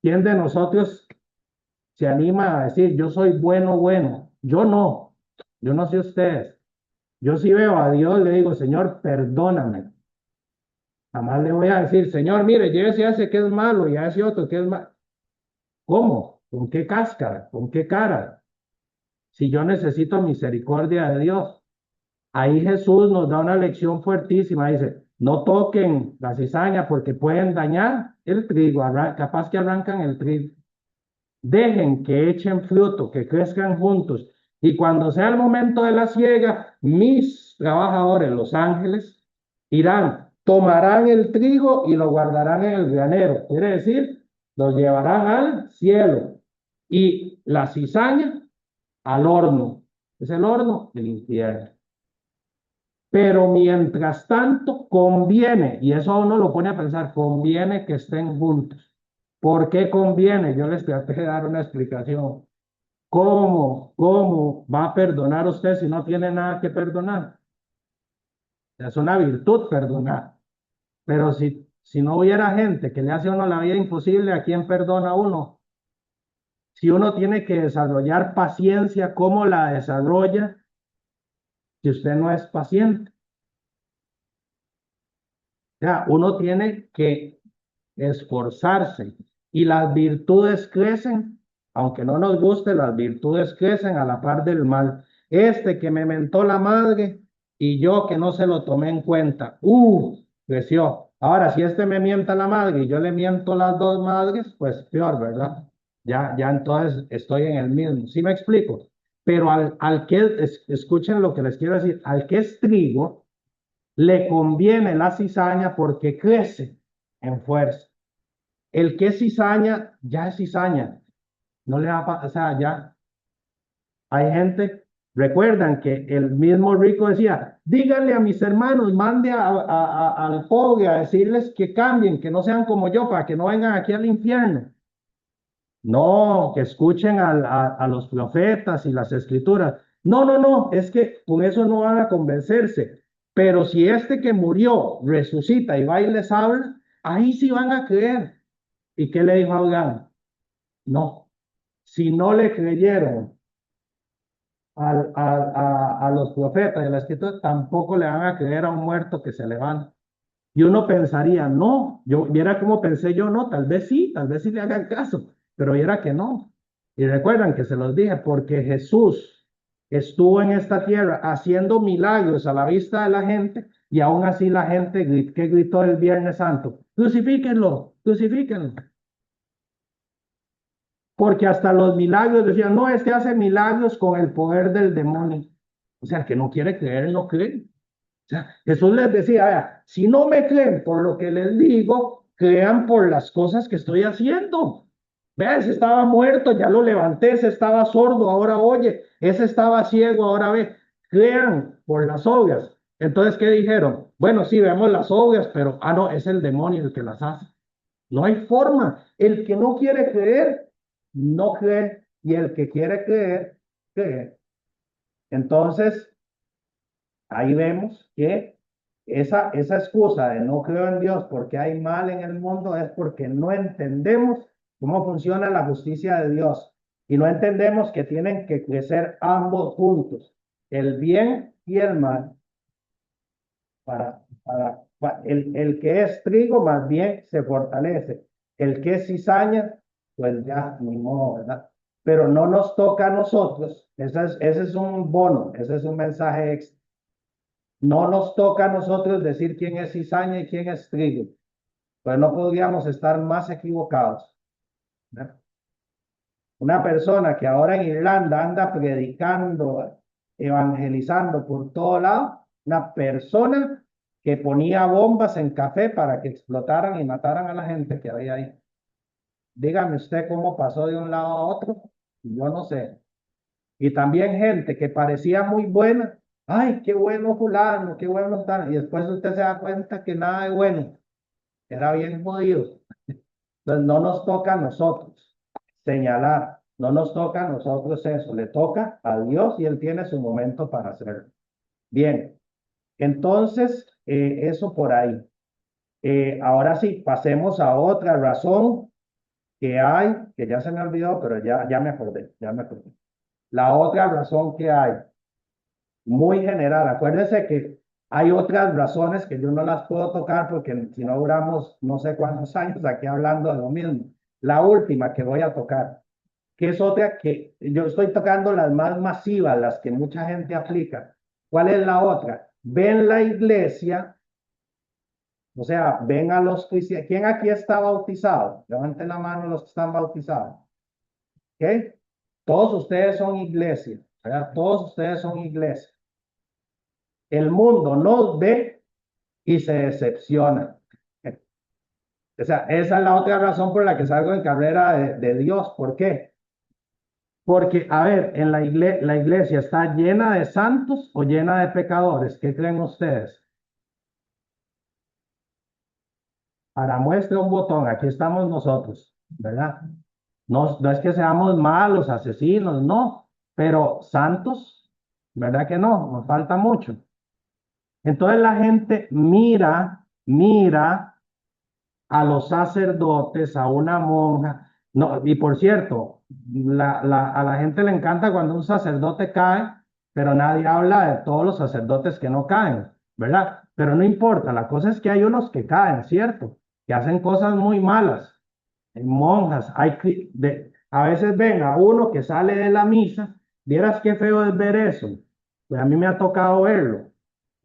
¿Quién de nosotros se anima a decir, yo soy bueno, bueno? Yo no sé ustedes. Yo sí veo a Dios, le digo, Señor, perdóname. Jamás le voy a decir, Señor, mire, llévese a ese que es malo y a ese otro que es malo. ¿Cómo? ¿Con qué cáscara? ¿Con qué cara? Si yo necesito misericordia de Dios. Ahí Jesús nos da una lección fuertísima. Dice, no toquen la cizaña porque pueden dañar el trigo, capaz que arrancan el trigo. Dejen que echen fruto, que crezcan juntos. Y cuando sea el momento de la siega, mis trabajadores, los ángeles, irán, tomarán el trigo y lo guardarán en el granero. Quiere decir, lo llevarán al cielo. Y la cizaña al horno. Es el horno del infierno. Pero mientras tanto, conviene, y eso a uno lo pone a pensar, conviene que estén juntos. ¿Por qué conviene? Yo les traté de dar una explicación. ¿Cómo va a perdonar usted si no tiene nada que perdonar? Es una virtud perdonar. Pero si no hubiera gente que le hace a uno la vida imposible, ¿a quién perdona uno? Si uno tiene que desarrollar paciencia, ¿cómo la desarrolla si usted no es paciente? O sea, uno tiene que esforzarse y las virtudes crecen, aunque no nos guste, las virtudes crecen a la par del mal. Este que me mentó la madre y yo que no se lo tomé en cuenta, creció. Ahora, si este me mienta la madre y yo le miento las dos madres, pues peor, ¿verdad? Ya entonces estoy en el mismo. ¿Sí me explico? Pero al que, escuchen lo que les quiero decir, al que es trigo, le conviene la cizaña porque crece en fuerza. El que es cizaña, ya es cizaña. No le va a pasar, o sea, ya hay gente, recuerdan que el mismo rico decía, díganle a mis hermanos, mande al pobre a decirles que cambien, que no sean como yo, para que no vengan aquí al infierno. No, que escuchen a los profetas y las escrituras. No, es que con eso no van a convencerse. Pero si este que murió resucita y va y les habla, ahí sí van a creer. ¿Y qué le dijo a Abraham? No, si no le creyeron a los profetas y a la escritura, tampoco le van a creer a un muerto que se levanta. Y uno pensaría, no, yo viera cómo pensé yo, no, tal vez sí le hagan caso, pero viera que no. Y recuerdan que se los dije, porque Jesús estuvo en esta tierra haciendo milagros a la vista de la gente, y aún así la gente que gritó el Viernes Santo, crucifíquenlo, crucifíquenlo. Porque hasta los milagros decían, no, este hace milagros con el poder del demonio. O sea, el que no quiere creer, no cree. O sea, Jesús les decía, vea, si no me creen por lo que les digo, crean por las cosas que estoy haciendo. Vea, ese estaba muerto, ya lo levanté, ese estaba sordo, ahora oye, ese estaba ciego, ahora ve. Crean por las obras. Entonces, ¿qué dijeron? Bueno, sí, vemos las obras, pero, no, es el demonio el que las hace. No hay forma. El que no quiere creer, no cree, y el que quiere creer, cree. Entonces, ahí vemos que esa excusa de no creo en Dios porque hay mal en el mundo es porque no entendemos cómo funciona la justicia de Dios y no entendemos que tienen que crecer ambos juntos, el bien y el mal. El que es trigo más bien se fortalece, el que es cizaña, pues ya, ni modo, ¿verdad? Pero no nos toca a nosotros, ese es un bono, ese es un mensaje extra. No nos toca a nosotros decir quién es cizaña y quién es trigo, pues no podríamos estar más equivocados, ¿verdad? Una persona que ahora en Irlanda anda predicando, evangelizando por todo lado, una persona que ponía bombas en café para que explotaran y mataran a la gente que había ahí. Dígame usted cómo pasó de un lado a otro. Yo no sé. Y también gente que parecía muy buena. Ay, qué bueno fulano, qué bueno tal. Y después usted se da cuenta que nada de bueno. Era bien jodido. Entonces no nos toca a nosotros señalar. No nos toca a nosotros eso. Le toca a Dios y Él tiene su momento para hacerlo. Bien. Entonces, eso por ahí. Ahora sí, pasemos a otra razón que hay, que ya se me olvidó, pero ya me acordé, ya me acordé. La otra razón que hay, muy general, acuérdense que hay otras razones que yo no las puedo tocar porque si no duramos no sé cuántos años aquí hablando de lo mismo. La última que voy a tocar, que es otra que yo estoy tocando las más masivas, las que mucha gente aplica. ¿Cuál es la otra? Ven la iglesia, o sea, ven a los cristianos. ¿Quién aquí está bautizado? Levanten la mano los que están bautizados. ¿Ok? Todos ustedes son iglesia, ¿verdad? Todos ustedes son iglesia. El mundo nos ve y se decepciona. O sea, esa es la otra razón por la que salgo en carrera de Dios. ¿Por qué? Porque, a ver, en la iglesia está llena de santos o llena de pecadores. ¿Qué creen ustedes? Para muestra un botón, aquí estamos nosotros, ¿verdad? No, no es que seamos malos, asesinos, no, pero santos, ¿verdad que no? Nos falta mucho. Entonces la gente mira a los sacerdotes, a una monja. No, y por cierto, a la gente le encanta cuando un sacerdote cae, pero nadie habla de todos los sacerdotes que no caen, ¿verdad? Pero no importa, la cosa es que hay unos que caen, ¿cierto? Que hacen cosas muy malas. Hay monjas, a veces ven a uno que sale de la misa, vieras qué feo es ver eso. Pues a mí me ha tocado verlo.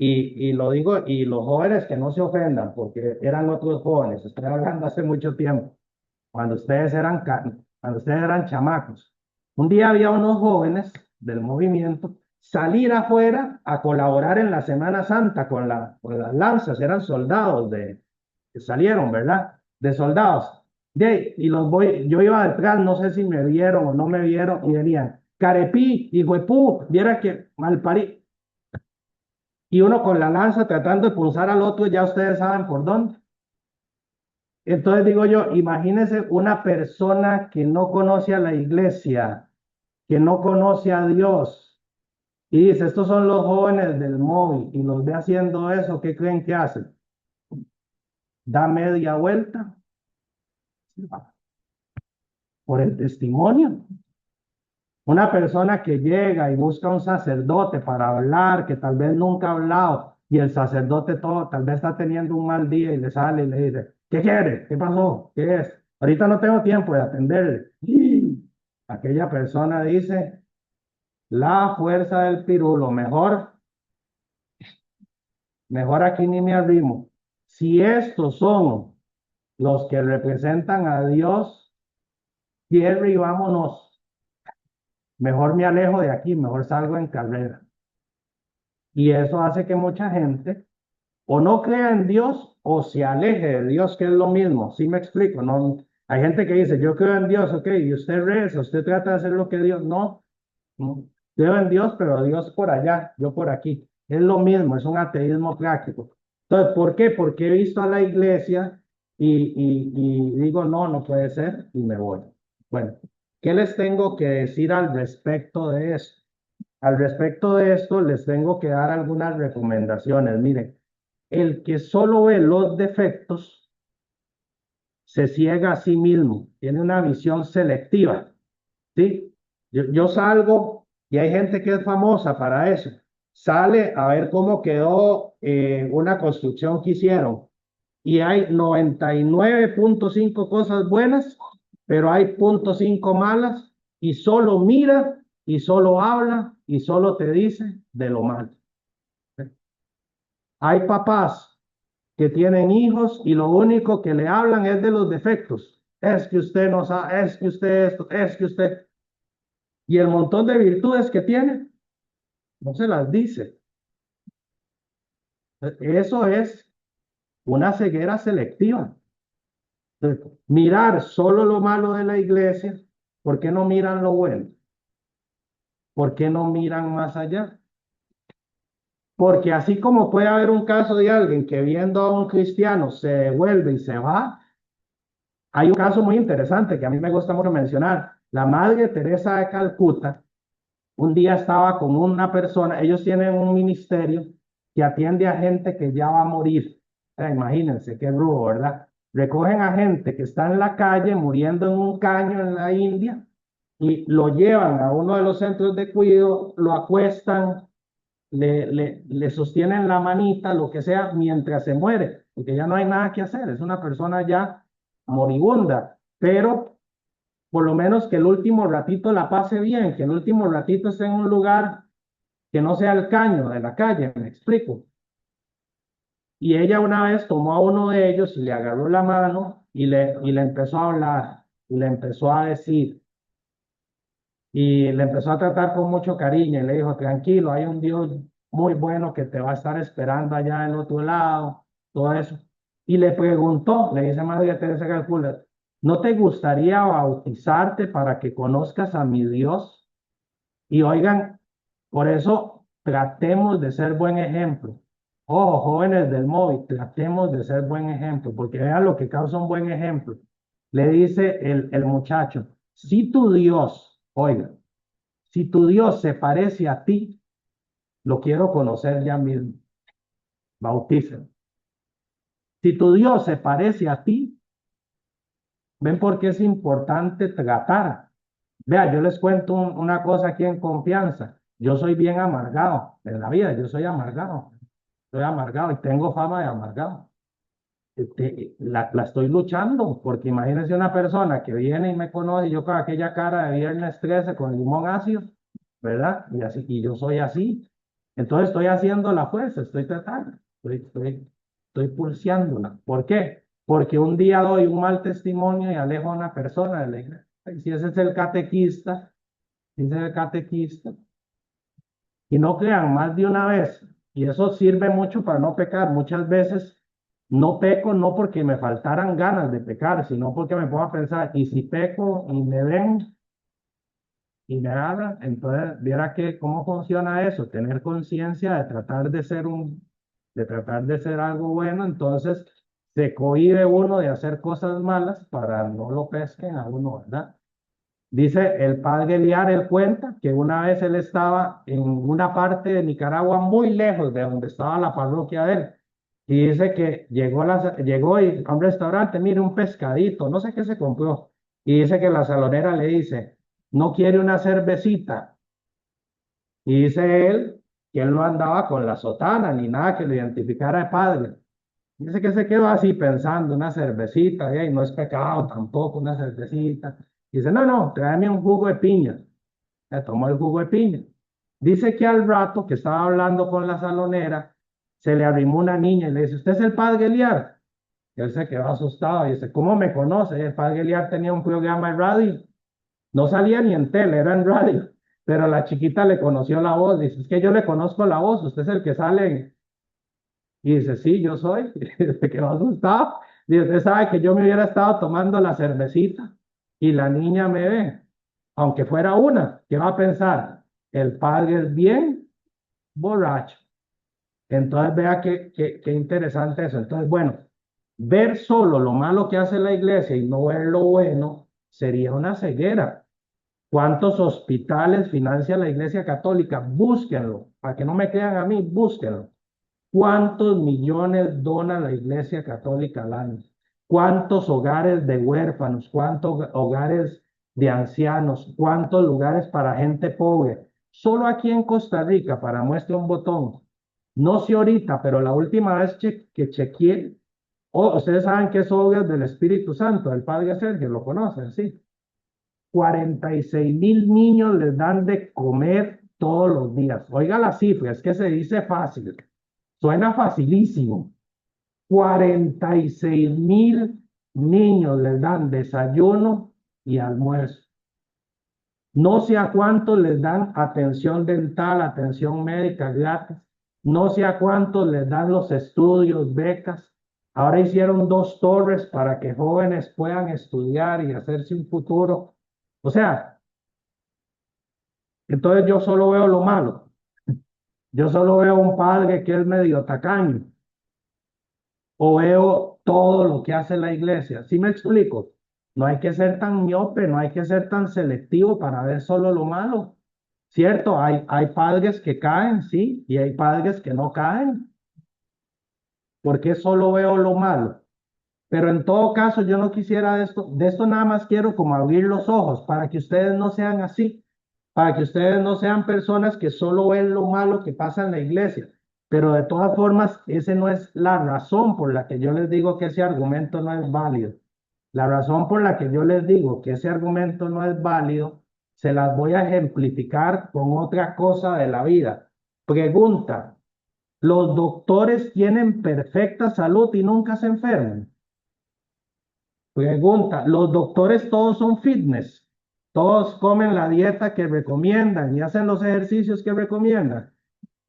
Y lo digo, y los jóvenes que no se ofendan, porque eran otros jóvenes, estoy hablando hace mucho tiempo, cuando ustedes eran chamacos. Un día había unos jóvenes del movimiento salir afuera a colaborar en la Semana Santa con las lanzas, eran soldados que salieron, ¿verdad? De soldados. Yo iba detrás, no sé si me vieron o no me vieron, y venían, Carepí y Huepú, viera que malparí. Y uno con la lanza tratando de pulsar al otro, ya ustedes saben por dónde. Entonces digo yo, imagínense una persona que no conoce a la iglesia, que no conoce a Dios, y dice, estos son los jóvenes del móvil, y los ve haciendo eso, ¿qué creen que hacen? Da media vuelta por el testimonio. Una persona que llega y busca un sacerdote para hablar, que tal vez nunca ha hablado, y el sacerdote tal vez está teniendo un mal día y le sale y le dice, ¿qué quiere? ¿Qué pasó? ¿Qué es? Ahorita no tengo tiempo de atenderle. Y aquella persona dice, la fuerza del pirulo, mejor aquí ni me arrimo. Si estos son los que representan a Dios, cierre y vámonos. Mejor me alejo de aquí, mejor salgo en carrera. Y eso hace que mucha gente o no crea en Dios o se aleje de Dios, que es lo mismo. ¿Sí me explico? No, hay gente que dice, yo creo en Dios, ok, y usted reza, usted trata de hacer lo que Dios, no. Creo en Dios, pero Dios por allá, yo por aquí. Es lo mismo, es un ateísmo práctico. Entonces, ¿por qué? Porque he visto a la iglesia y digo, no, no puede ser, y me voy. Bueno, ¿qué les tengo que decir al respecto de esto? Al respecto de esto, les tengo que dar algunas recomendaciones. Miren, el que solo ve los defectos se ciega a sí mismo, tiene una visión selectiva, ¿sí? Yo salgo y hay gente que es famosa para eso. Sale a ver cómo quedó una construcción que hicieron y hay 99.5 cosas buenas, pero hay 0.5 malas y solo mira y solo habla y solo te dice de lo malo. Hay papás que tienen hijos y lo único que le hablan es de los defectos. Es que usted no sabe, es que usted esto, es que usted... Y el montón de virtudes que tiene, no se las dice. Eso es una ceguera selectiva. Entonces, mirar solo lo malo de la iglesia, ¿por qué no miran lo bueno? ¿Por qué no miran más allá? Porque así como puede haber un caso de alguien que viendo a un cristiano se devuelve y se va, hay un caso muy interesante que a mí me gusta mucho mencionar. La Madre Teresa de Calcuta un día estaba con una persona, ellos tienen un ministerio que atiende a gente que ya va a morir. O sea, imagínense qué brujo, ¿verdad? Recogen a gente que está en la calle muriendo en un caño en la India y lo llevan a uno de los centros de cuidado, lo acuestan, le sostienen la manita, lo que sea, mientras se muere, porque ya no hay nada que hacer, es una persona ya moribunda, pero por lo menos que el último ratito la pase bien, que el último ratito esté en un lugar que no sea el caño de la calle, me explico. Y ella una vez tomó a uno de ellos y le agarró la mano y le empezó a hablar y le empezó a decir y le empezó a tratar con mucho cariño y le dijo, tranquilo, hay un Dios muy bueno que te va a estar esperando allá del otro lado, todo eso. Y le preguntó, le dice María Teresa de Calcuta, ¿no te gustaría bautizarte para que conozcas a mi Dios? Y oigan, por eso tratemos de ser buen ejemplo. Ojo, jóvenes del móvil, tratemos de ser buen ejemplo, porque vean lo que causa un buen ejemplo. Le dice el muchacho, si tu Dios, oiga, si tu Dios se parece a ti, lo quiero conocer ya mismo. Bautícelo. Si tu Dios se parece a ti, ven por qué es importante tratar. Vea, yo les cuento una cosa aquí en confianza. Yo soy bien amargado en la vida, yo soy amargado. Soy amargado y tengo fama de amargado. La estoy luchando, porque imagínense una persona que viene y me conoce, yo con aquella cara de viernes 13 con limón ácido, ¿verdad? Y así, y yo soy así. Entonces estoy haciendo la fuerza, estoy tratando, estoy pulseándola. ¿Por qué? Porque un día doy un mal testimonio y alejo a una persona de la iglesia. Y si ese es el catequista, si ese es el catequista, y no crean más de una vez, y eso sirve mucho para no pecar. Muchas veces no peco no porque me faltaran ganas de pecar, sino porque me pongo a pensar, y si peco y me ven y me hablan, entonces viera que cómo funciona eso, tener conciencia de tratar de ser de tratar de ser algo bueno, entonces se cohíbe uno de hacer cosas malas para no lo pesquen a uno, ¿verdad? Dice el padre Eliar, él cuenta que una vez él estaba en una parte de Nicaragua muy lejos de donde estaba la parroquia de él. Y dice que llegó y a un restaurante, mire, un pescadito, no sé qué se compró. Y dice que la salonera le dice, ¿no quiere una cervecita? Y dice él que él no andaba con la sotana ni nada que lo identificara de padre. Dice que se quedó así pensando, una cervecita, y no es pecado tampoco una cervecita. Dice, no, no, tráeme un jugo de piña. Le tomó el jugo de piña. Dice que al rato que estaba hablando con la salonera, se le arrimó una niña y le dice, ¿usted es el padre Eliar? Y él se quedó asustado y dice, ¿cómo me conoce? El padre Eliar tenía un programa de radio. No salía ni en tele, era en radio. Pero la chiquita le conoció la voz. Dice, es que yo le conozco la voz, usted es el que sale y dice, sí, yo soy. Se quedó asustado. Dice, usted sabe que yo me hubiera estado tomando la cervecita y la niña me ve, aunque fuera una, ¿qué va a pensar? El padre es bien borracho. Entonces vea qué interesante eso. Entonces, bueno, ver solo lo malo que hace la iglesia y no ver lo bueno sería una ceguera. ¿Cuántos hospitales financia la iglesia católica? Búsquenlo. Para que no me crean a mí, búsquenlo. ¿Cuántos millones dona la Iglesia Católica al año? ¿Cuántos hogares de huérfanos? ¿Cuántos hogares de ancianos? ¿Cuántos lugares para gente pobre? Solo aquí en Costa Rica, para muestra un botón. No sé ahorita, pero la última vez que chequeé, ustedes saben que es obra del Espíritu Santo, el Padre Sergio, lo conocen, sí. 46,000 niños les dan de comer todos los días. Oiga la cifra, es que se dice fácil. Suena facilísimo. 46,000 niños les dan desayuno y almuerzo. No sé a cuántos les dan atención dental, atención médica gratis. no sé a cuántos les dan los estudios, becas. Ahora hicieron 2 torres para que jóvenes puedan estudiar y hacerse un futuro. O sea, entonces yo solo veo lo malo. Yo solo veo un padre que es medio tacaño. O veo todo lo que hace la iglesia. ¿Sí me explico? No hay que ser tan miope, no hay que ser tan selectivo para ver solo lo malo. Cierto, hay padres que caen, sí, y hay padres que no caen. Porque solo veo lo malo. Pero en todo caso, yo no quisiera de esto nada más quiero como abrir los ojos para que ustedes no sean así, para que ustedes no sean personas que solo ven lo malo que pasa en la iglesia. Pero de todas formas, esa no es la razón por la que yo les digo que ese argumento no es válido. La razón por la que yo les digo que ese argumento no es válido, se las voy a ejemplificar con otra cosa de la vida. Pregunta, ¿los doctores tienen perfecta salud y nunca se enferman? Pregunta, ¿los doctores todos son fitness? ¿Todos comen la dieta que recomiendan y hacen los ejercicios que recomiendan?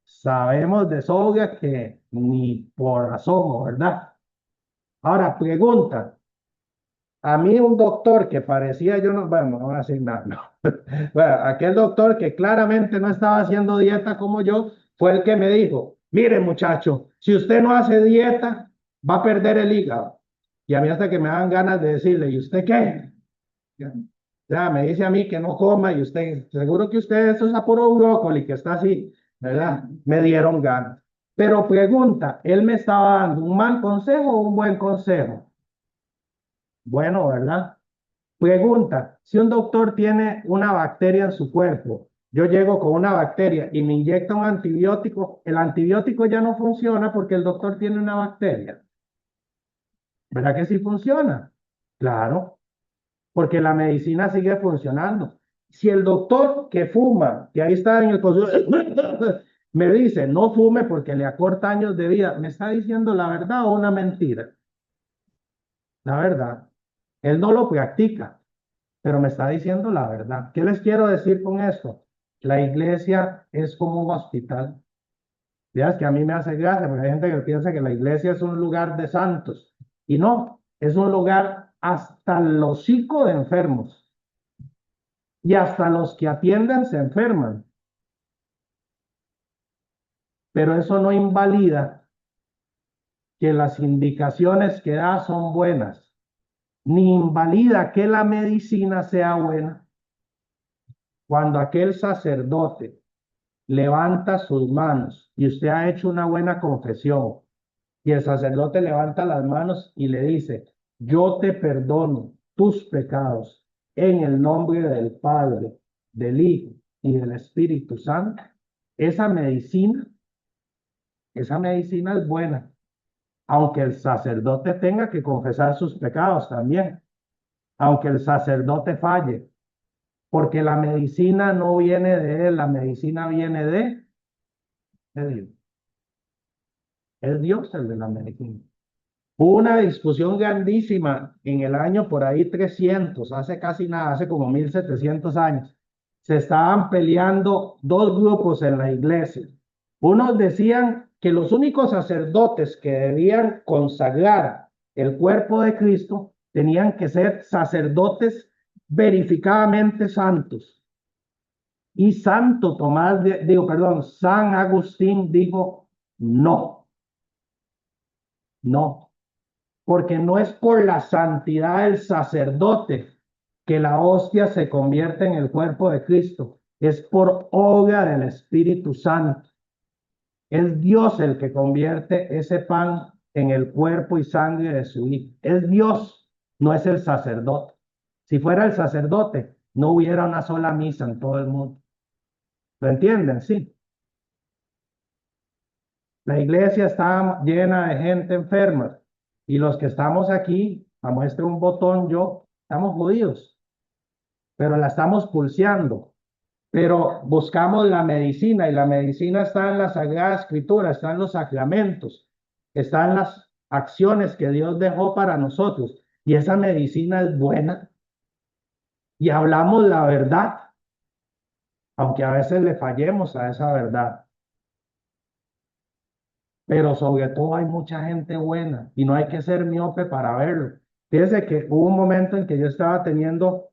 Sabemos de sobra que ni por asomo, ¿verdad? Ahora, pregunta, a mí un doctor que parecía, yo no, bueno, no voy a decir nada, no. Bueno, aquel doctor que claramente no estaba haciendo dieta como yo, fue el que me dijo, mire muchacho, si usted no hace dieta, va a perder el hígado. Y a mí hasta que me dan ganas de decirle, ¿y usted qué? Ya, me dice a mí que no coma y usted, seguro que usted eso es a puro brócoli, que está así, ¿verdad? Me dieron ganas. Pero pregunta, ¿él me estaba dando un mal consejo o un buen consejo? Bueno, ¿verdad? Pregunta, si un doctor tiene una bacteria en su cuerpo, yo llego con una bacteria y me inyecta un antibiótico, el antibiótico ya no funciona porque el doctor tiene una bacteria. ¿Verdad que sí funciona? Claro, porque la medicina sigue funcionando. Si el doctor que fuma, que ahí está en el consultorio, me dice no fume porque le acorta años de vida, ¿me está diciendo la verdad o una mentira? La verdad. Él no lo practica, pero me está diciendo la verdad. ¿Qué les quiero decir con esto? La iglesia es como un hospital. Ya es que a mí me hace gracia, porque hay gente que piensa que la iglesia es un lugar de santos. Y no, es un lugar hasta el hocico de enfermos. Y hasta los que atienden se enferman. Pero eso no invalida que las indicaciones que da son buenas, ni invalida que la medicina sea buena. Cuando aquel sacerdote levanta sus manos y usted ha hecho una buena confesión y el sacerdote levanta las manos y le dice, yo te perdono tus pecados en el nombre del Padre, del Hijo y del Espíritu Santo, esa medicina, esa medicina es buena, aunque el sacerdote tenga que confesar sus pecados también, aunque el sacerdote falle, porque la medicina no viene de él, la medicina viene de Dios. Es Dios el de la medicina. Hubo una discusión grandísima en el año por ahí 300, hace casi nada, hace como 1700 años. Se estaban peleando 2 grupos en la iglesia. Unos decían que los únicos sacerdotes que debían consagrar el cuerpo de Cristo tenían que ser sacerdotes verificadamente santos. Y Santo Tomás, San Agustín dijo, no, no, porque no es por la santidad del sacerdote que la hostia se convierte en el cuerpo de Cristo, es por obra del Espíritu Santo. Es Dios el que convierte ese pan en el cuerpo y sangre de su Hijo. Es Dios, no es el sacerdote. Si fuera el sacerdote, no hubiera una sola misa en todo el mundo. ¿Lo entienden? Sí. La iglesia está llena de gente enferma y los que estamos aquí, a muestra un botón yo, estamos jodidos, pero la estamos pulseando, pero buscamos la medicina y la medicina está en la Sagrada Escritura, está en los sacramentos, está en las acciones que Dios dejó para nosotros y esa medicina es buena y hablamos la verdad, aunque a veces le fallemos a esa verdad. pero sobre todo hay mucha gente buena y no hay que ser miope para verlo. Fíjese que hubo un momento en que yo estaba teniendo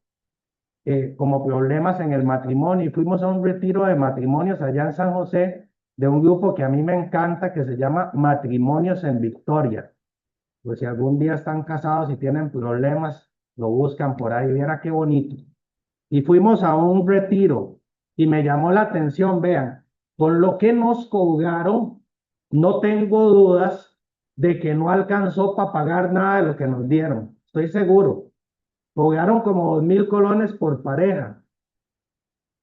como problemas en el matrimonio y fuimos a un retiro de matrimonios allá en San José de un grupo que a mí me encanta que se llama Matrimonios en Victoria. Pues si algún día están casados y tienen problemas, lo buscan por ahí, viera qué bonito. Y fuimos a un retiro y me llamó la atención, vean, con lo que nos cobraron, no tengo dudas de que no alcanzó para pagar nada de lo que nos dieron, estoy seguro. Cobraron como 2.000 colones por pareja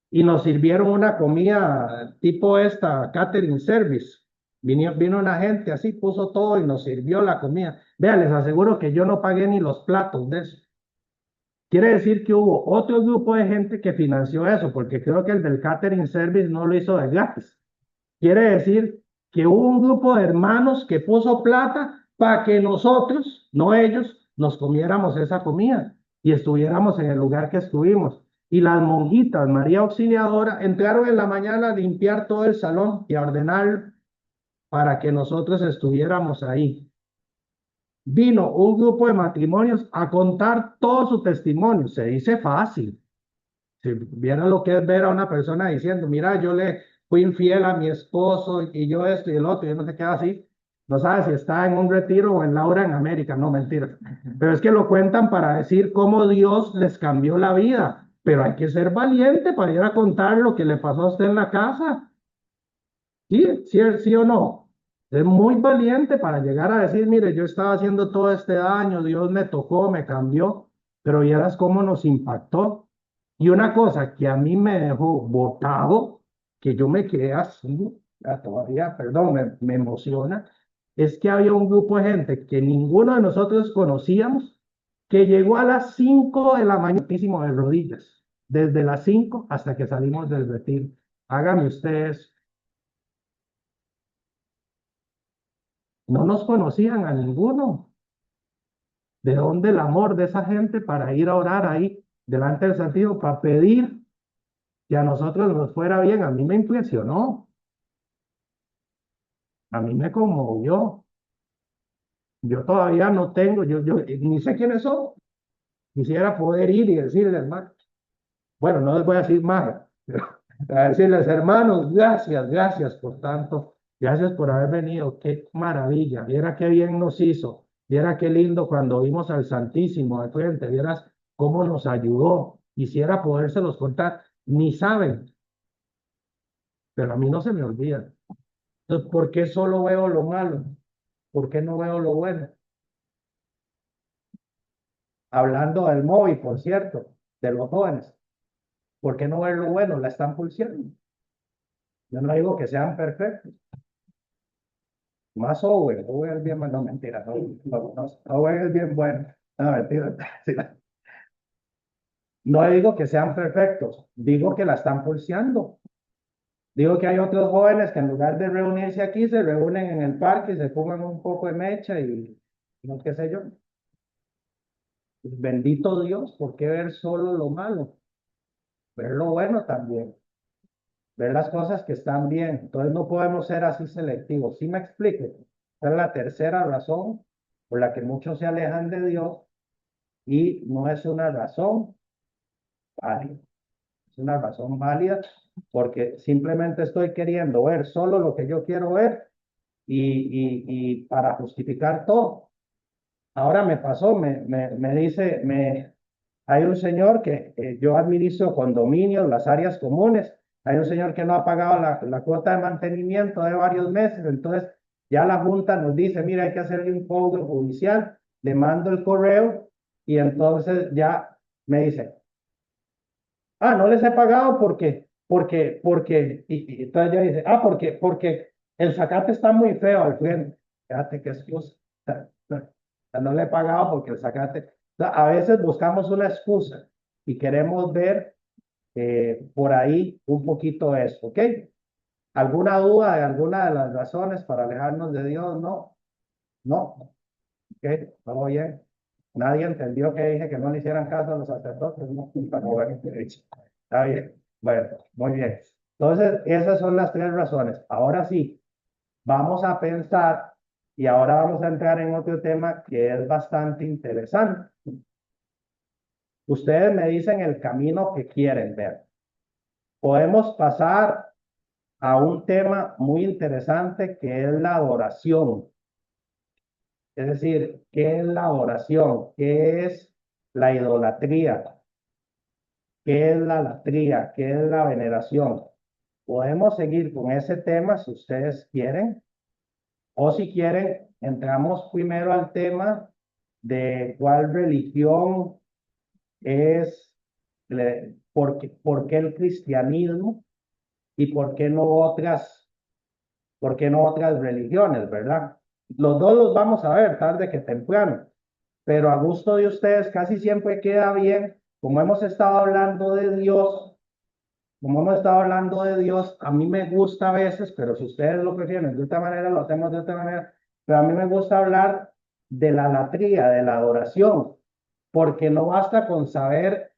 y nos sirvieron una comida tipo esta, catering service. Vino una gente así, puso todo y nos sirvió la comida. Vean, les aseguro que yo no pagué ni los platos de eso. Quiere decir que hubo otro grupo de gente que financió eso, porque creo que el del catering service no lo hizo de gratis. Quiere decir que hubo un grupo de hermanos que puso plata para que nosotros, no ellos, nos comiéramos esa comida y estuviéramos en el lugar que estuvimos. Y las monjitas, María Auxiliadora, entraron en la mañana a limpiar todo el salón y a ordenar para que nosotros estuviéramos ahí. Vino un grupo de matrimonios a contar todo su testimonio. Se dice fácil. Si vieran lo que es ver a una persona diciendo, mira, yo le fui infiel a mi esposo y yo esto y el otro, y no se queda así. No sabe si está en un retiro o en Laura en América, no, mentira. Pero es que lo cuentan para decir cómo Dios les cambió la vida. Pero hay que ser valiente para ir a contar lo que le pasó a usted en la casa. ¿Sí? ¿Sí, sí o no? Es muy valiente para llegar a decir, mire, yo estaba haciendo todo este daño, Dios me tocó, me cambió, pero vieras cómo nos impactó. Y una cosa que a mí me dejó botado, que yo me quedé así, todavía, perdón, me emociona, es que había un grupo de gente que ninguno de nosotros conocíamos, que llegó a las 5 de la mañana, de rodillas, desde las 5 hasta que salimos del retiro. Hágame ustedes. No nos conocían a ninguno. ¿De dónde el amor de esa gente para ir a orar ahí delante del Santísimo, para pedir que a nosotros nos fuera bien? A mí me impresionó, a mí me conmovió. Yo todavía no tengo, yo ni sé quiénes son. Quisiera poder ir y decirles, hermano, bueno, no les voy a decir más, pero a decirles, hermanos, gracias, gracias por tanto, gracias por haber venido, qué maravilla, viera qué bien nos hizo, viera qué lindo cuando vimos al Santísimo de frente, vieras cómo nos ayudó, quisiera podérselos contar, ni saben, pero a mí no se me olvida. Entonces, ¿por qué solo veo lo malo? ¿Por qué no veo lo bueno? Hablando del móvil, por cierto, de los jóvenes, ¿por qué no ver lo bueno? La están pulsando. Yo no digo que sean perfectos. Más Owen, Owen es bien bueno, no, mentira, Owen es bien bueno, no, mentira, sí. No digo que sean perfectos, digo que la están pulseando. Digo que hay otros jóvenes que en lugar de reunirse aquí, se reúnen en el parque y se fuman un poco de mecha y no qué sé yo. Bendito Dios, ¿por qué ver solo lo malo? Ver lo bueno también, ver las cosas que están bien. Entonces no podemos ser así selectivos. ¿Sí me explico? Esa es la tercera razón por la que muchos se alejan de Dios y no es una razón válida. Es una razón válida porque simplemente estoy queriendo ver solo lo que yo quiero ver y para justificar todo. Ahora me pasó, me dice, hay un señor que yo administro condominios, las áreas comunes. Hay un señor que no ha pagado la cuota de mantenimiento de varios meses. Entonces, ya la Junta nos dice, mira, hay que hacerle un cobro judicial. Le mando el correo y entonces ya me dice, ah, no les he pagado y entonces ya dice, ah, porque el zacate está muy feo al frente. Fíjate qué excusa. No le he pagado porque el zacate. A veces buscamos una excusa y queremos ver por ahí un poquito eso, ¿ok? ¿Alguna duda de alguna de las razones para alejarnos de Dios? No, no, ¿ok? Todo bien. Nadie entendió que dije que no le hicieran caso a los sacerdotes, ¿no? Bueno, está bien. Bueno, muy bien. Entonces, esas son las tres razones. Ahora sí, vamos a pensar, y ahora vamos a entrar en otro tema que es bastante interesante. Ustedes me dicen el camino que quieren ver. Podemos pasar a un tema muy interesante que es la adoración. Es decir, ¿qué es la adoración? ¿Qué es la idolatría? ¿Qué es la latría? ¿Qué es la veneración? Podemos seguir con ese tema si ustedes quieren, o si quieren, entramos primero al tema de cuál religión es, por qué el cristianismo y por qué no otras religiones, ¿verdad? Los dos los vamos a ver tarde que temprano, pero a gusto de ustedes casi siempre queda bien, como hemos estado hablando de Dios, a mí me gusta a veces, pero si ustedes lo prefieren de otra manera, lo hacemos de otra manera, pero a mí me gusta hablar de la latría, de la adoración, porque no basta con saber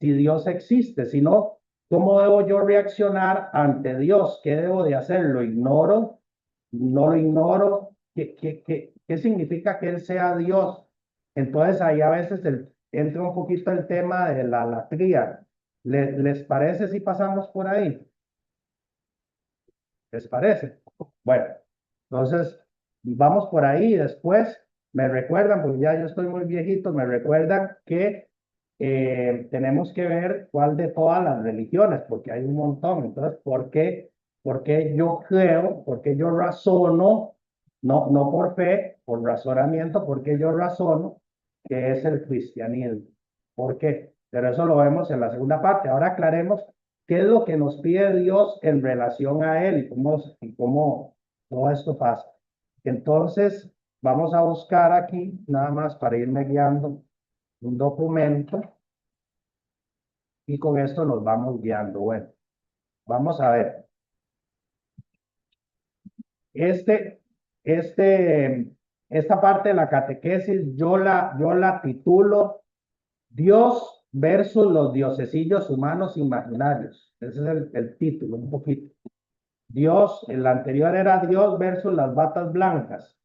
si Dios existe, sino cómo debo yo reaccionar ante Dios, qué debo de hacer, lo ignoro, no lo ignoro, qué significa que Él sea Dios. Entonces ahí a veces entra un poquito el tema de la latría. ¿Les parece si pasamos por ahí? ¿Les parece? Bueno, entonces vamos por ahí y después me recuerdan, porque ya yo estoy muy viejito, me recuerdan que tenemos que ver cuál de todas las religiones, porque hay un montón. Entonces, por qué yo creo, por qué yo razono, no por fe, por razonamiento, por qué yo razono que es el cristianismo? ¿Por qué? Pero eso lo vemos en la segunda parte. Ahora aclaremos qué es lo que nos pide Dios en relación a Él y cómo todo esto pasa. Entonces, vamos a buscar aquí, nada más para irme guiando, un documento y con esto nos vamos guiando. Bueno, vamos a ver. Este, esta parte de la catequesis yo la titulo Dios versus los diosesillos humanos imaginarios. Ese es el título, un poquito. Dios, el anterior era Dios versus las batas blancas,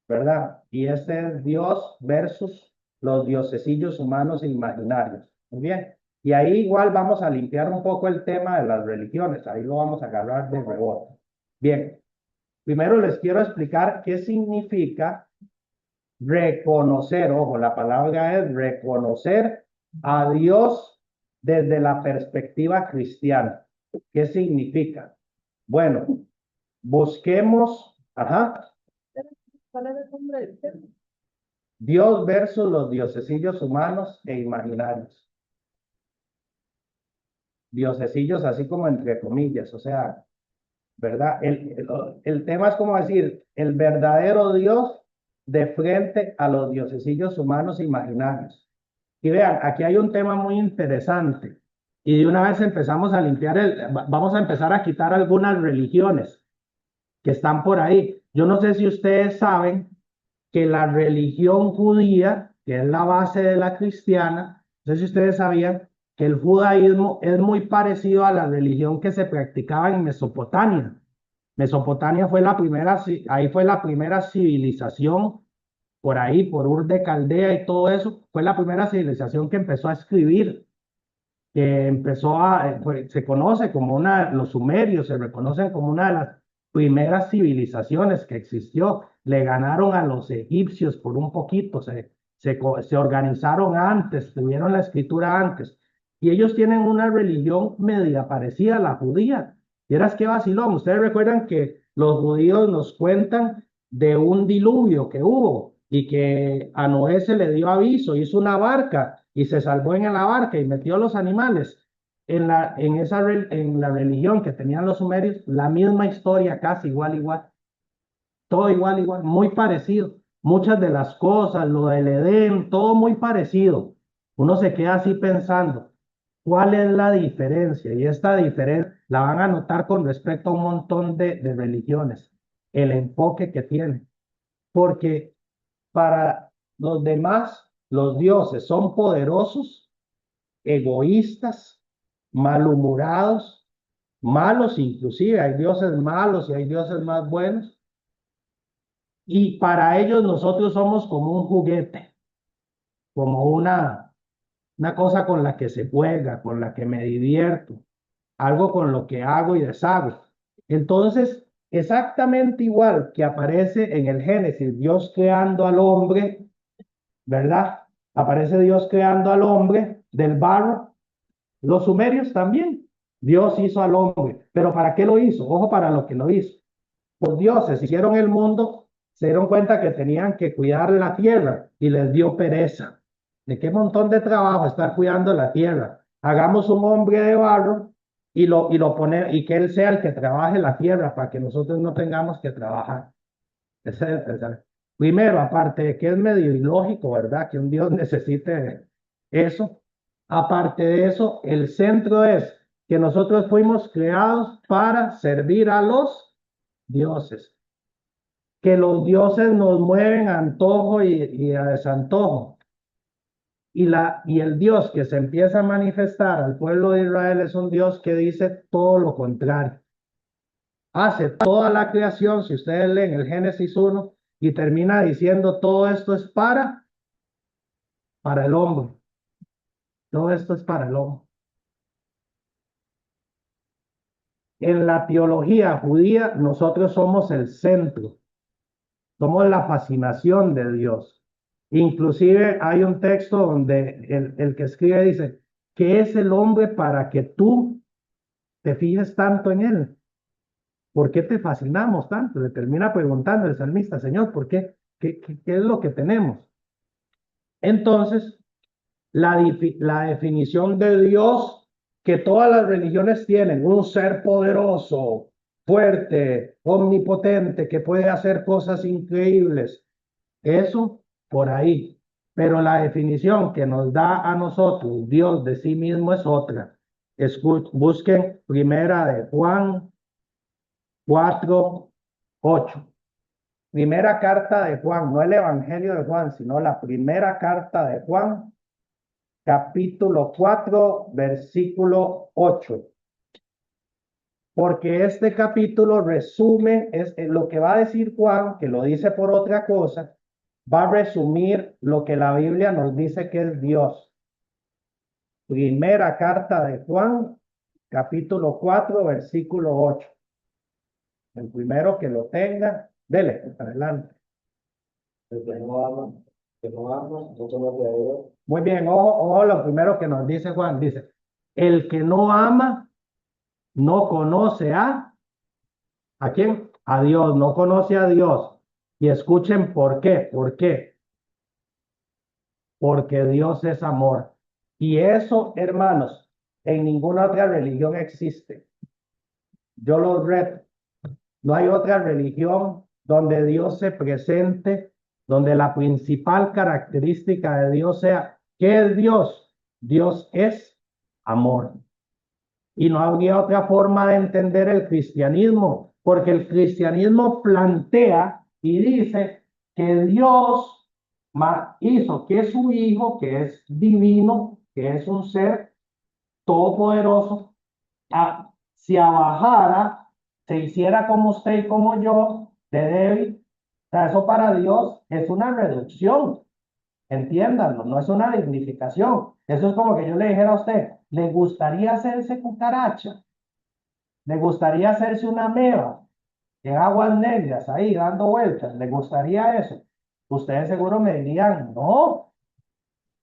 ¿verdad? Y este es Dios versus los diosesillos humanos e imaginarios. Muy bien. Y ahí igual vamos a limpiar un poco el tema de las religiones. Ahí lo vamos a agarrar de rebote. Bien. Primero les quiero explicar qué significa reconocer. Ojo, la palabra es reconocer a Dios desde la perspectiva cristiana. ¿Qué significa? Bueno, busquemos, Dios versus los diosesillos humanos e imaginarios. Diosesillos así como entre comillas, o sea, ¿verdad? El tema es como decir, el verdadero Dios de frente a los diosesillos humanos e imaginarios. Y vean, aquí hay un tema muy interesante. Y de una vez empezamos a limpiar vamos a empezar a quitar algunas religiones que están por ahí. Yo no sé si ustedes saben que la religión judía, que es la base de la cristiana, no sé si ustedes sabían que el judaísmo es muy parecido a la religión que se practicaba en Mesopotamia. Mesopotamia fue ahí fue la primera civilización, por ahí, por Ur de Caldea y todo eso, fue la primera civilización que empezó a escribir, que se conoce como los sumerios se reconocen como una de las primeras civilizaciones que existió. Le ganaron a los egipcios por un poquito, se organizaron antes, tuvieron la escritura antes, y ellos tienen una religión media parecida a la judía. Vieras qué vacilón. Ustedes recuerdan que los judíos nos cuentan de un diluvio que hubo y que a Noé se le dio aviso, hizo una barca y se salvó en la barca y metió los animales. En la religión que tenían los sumerios, la misma historia, casi igual, todo igual, muy parecido. Muchas de las cosas, lo del Edén, todo muy parecido. Uno se queda así pensando, ¿cuál es la diferencia? Y esta diferencia la van a notar con respecto a un montón de religiones, el enfoque que tienen. Porque para los demás, los dioses son poderosos, egoístas, malhumorados, malos inclusive, hay dioses malos y hay dioses más buenos. Y para ellos nosotros somos como un juguete, como una cosa con la que se juega, con la que me divierto, algo con lo que hago y deshago. Entonces, exactamente igual que aparece en el Génesis, Dios creando al hombre, ¿verdad? Aparece Dios creando al hombre del barro. Los sumerios también. Dios hizo al hombre. ¿Pero para qué lo hizo? Ojo para lo que lo hizo. Los dioses hicieron el mundo, se dieron cuenta que tenían que cuidar la tierra y les dio pereza. ¿De qué montón de trabajo estar cuidando la tierra? Hagamos un hombre de barro y que él sea el que trabaje la tierra para que nosotros no tengamos que trabajar. Ese es el tercer. Primero, aparte de que es medio ilógico, ¿verdad? Que un Dios necesite eso. Aparte de eso, el centro es que nosotros fuimos creados para servir a los dioses. Que los dioses nos mueven a antojo y a desantojo. Y el Dios que se empieza a manifestar al pueblo de Israel es un Dios que dice todo lo contrario. Hace toda la creación, si ustedes leen el Génesis 1, y termina diciendo todo esto es para el hombre. Todo esto es para el hombre. En la teología judía, nosotros somos el centro, somos la fascinación de Dios. Inclusive hay un texto donde el que escribe dice, ¿qué es el hombre para que tú te fijes tanto en él? ¿Por qué te fascinamos tanto? Le termina preguntando el salmista, Señor, ¿por qué? ¿Qué es lo que tenemos? Entonces, la definición de Dios que todas las religiones tienen, un ser poderoso, fuerte, omnipotente, que puede hacer cosas increíbles. Eso por ahí. Pero la definición que nos da a nosotros Dios de sí mismo es otra. Busquen primera de Juan 4:8. Primera carta de Juan, no el Evangelio de Juan, sino la primera carta de Juan, capítulo 4, versículo 8. Porque este capítulo resume lo que va a decir Juan, que lo dice por otra cosa, va a resumir lo que la Biblia nos dice que es Dios. Primera carta de Juan, capítulo 4, versículo 8. El primero que lo tenga, dele, adelante. El que no ama, no conoce a Dios. Muy bien, ojo, lo primero que nos dice Juan, dice, el que no ama, no conoce ¿a quién? A Dios, no conoce a Dios. Y escuchen por qué, porque Dios es amor. Y eso, hermanos, en ninguna otra religión existe. Yo lo reto. No hay otra religión donde Dios se presente, donde la principal característica de Dios sea, ¿qué es Dios? Dios es amor. Y no habría otra forma de entender el cristianismo, porque el cristianismo plantea y dice que Dios hizo que su Hijo, que es divino, que es un ser todopoderoso, se abajara, se hiciera como usted y como yo, de débil. O sea, eso para Dios es una reducción. Entiéndanlo, no es una dignificación. Eso es como que yo le dijera a usted, ¿le gustaría hacerse cucaracha? ¿Le gustaría hacerse una meba en aguas negras ahí dando vueltas? ¿Le gustaría eso? Ustedes seguro me dirían, no,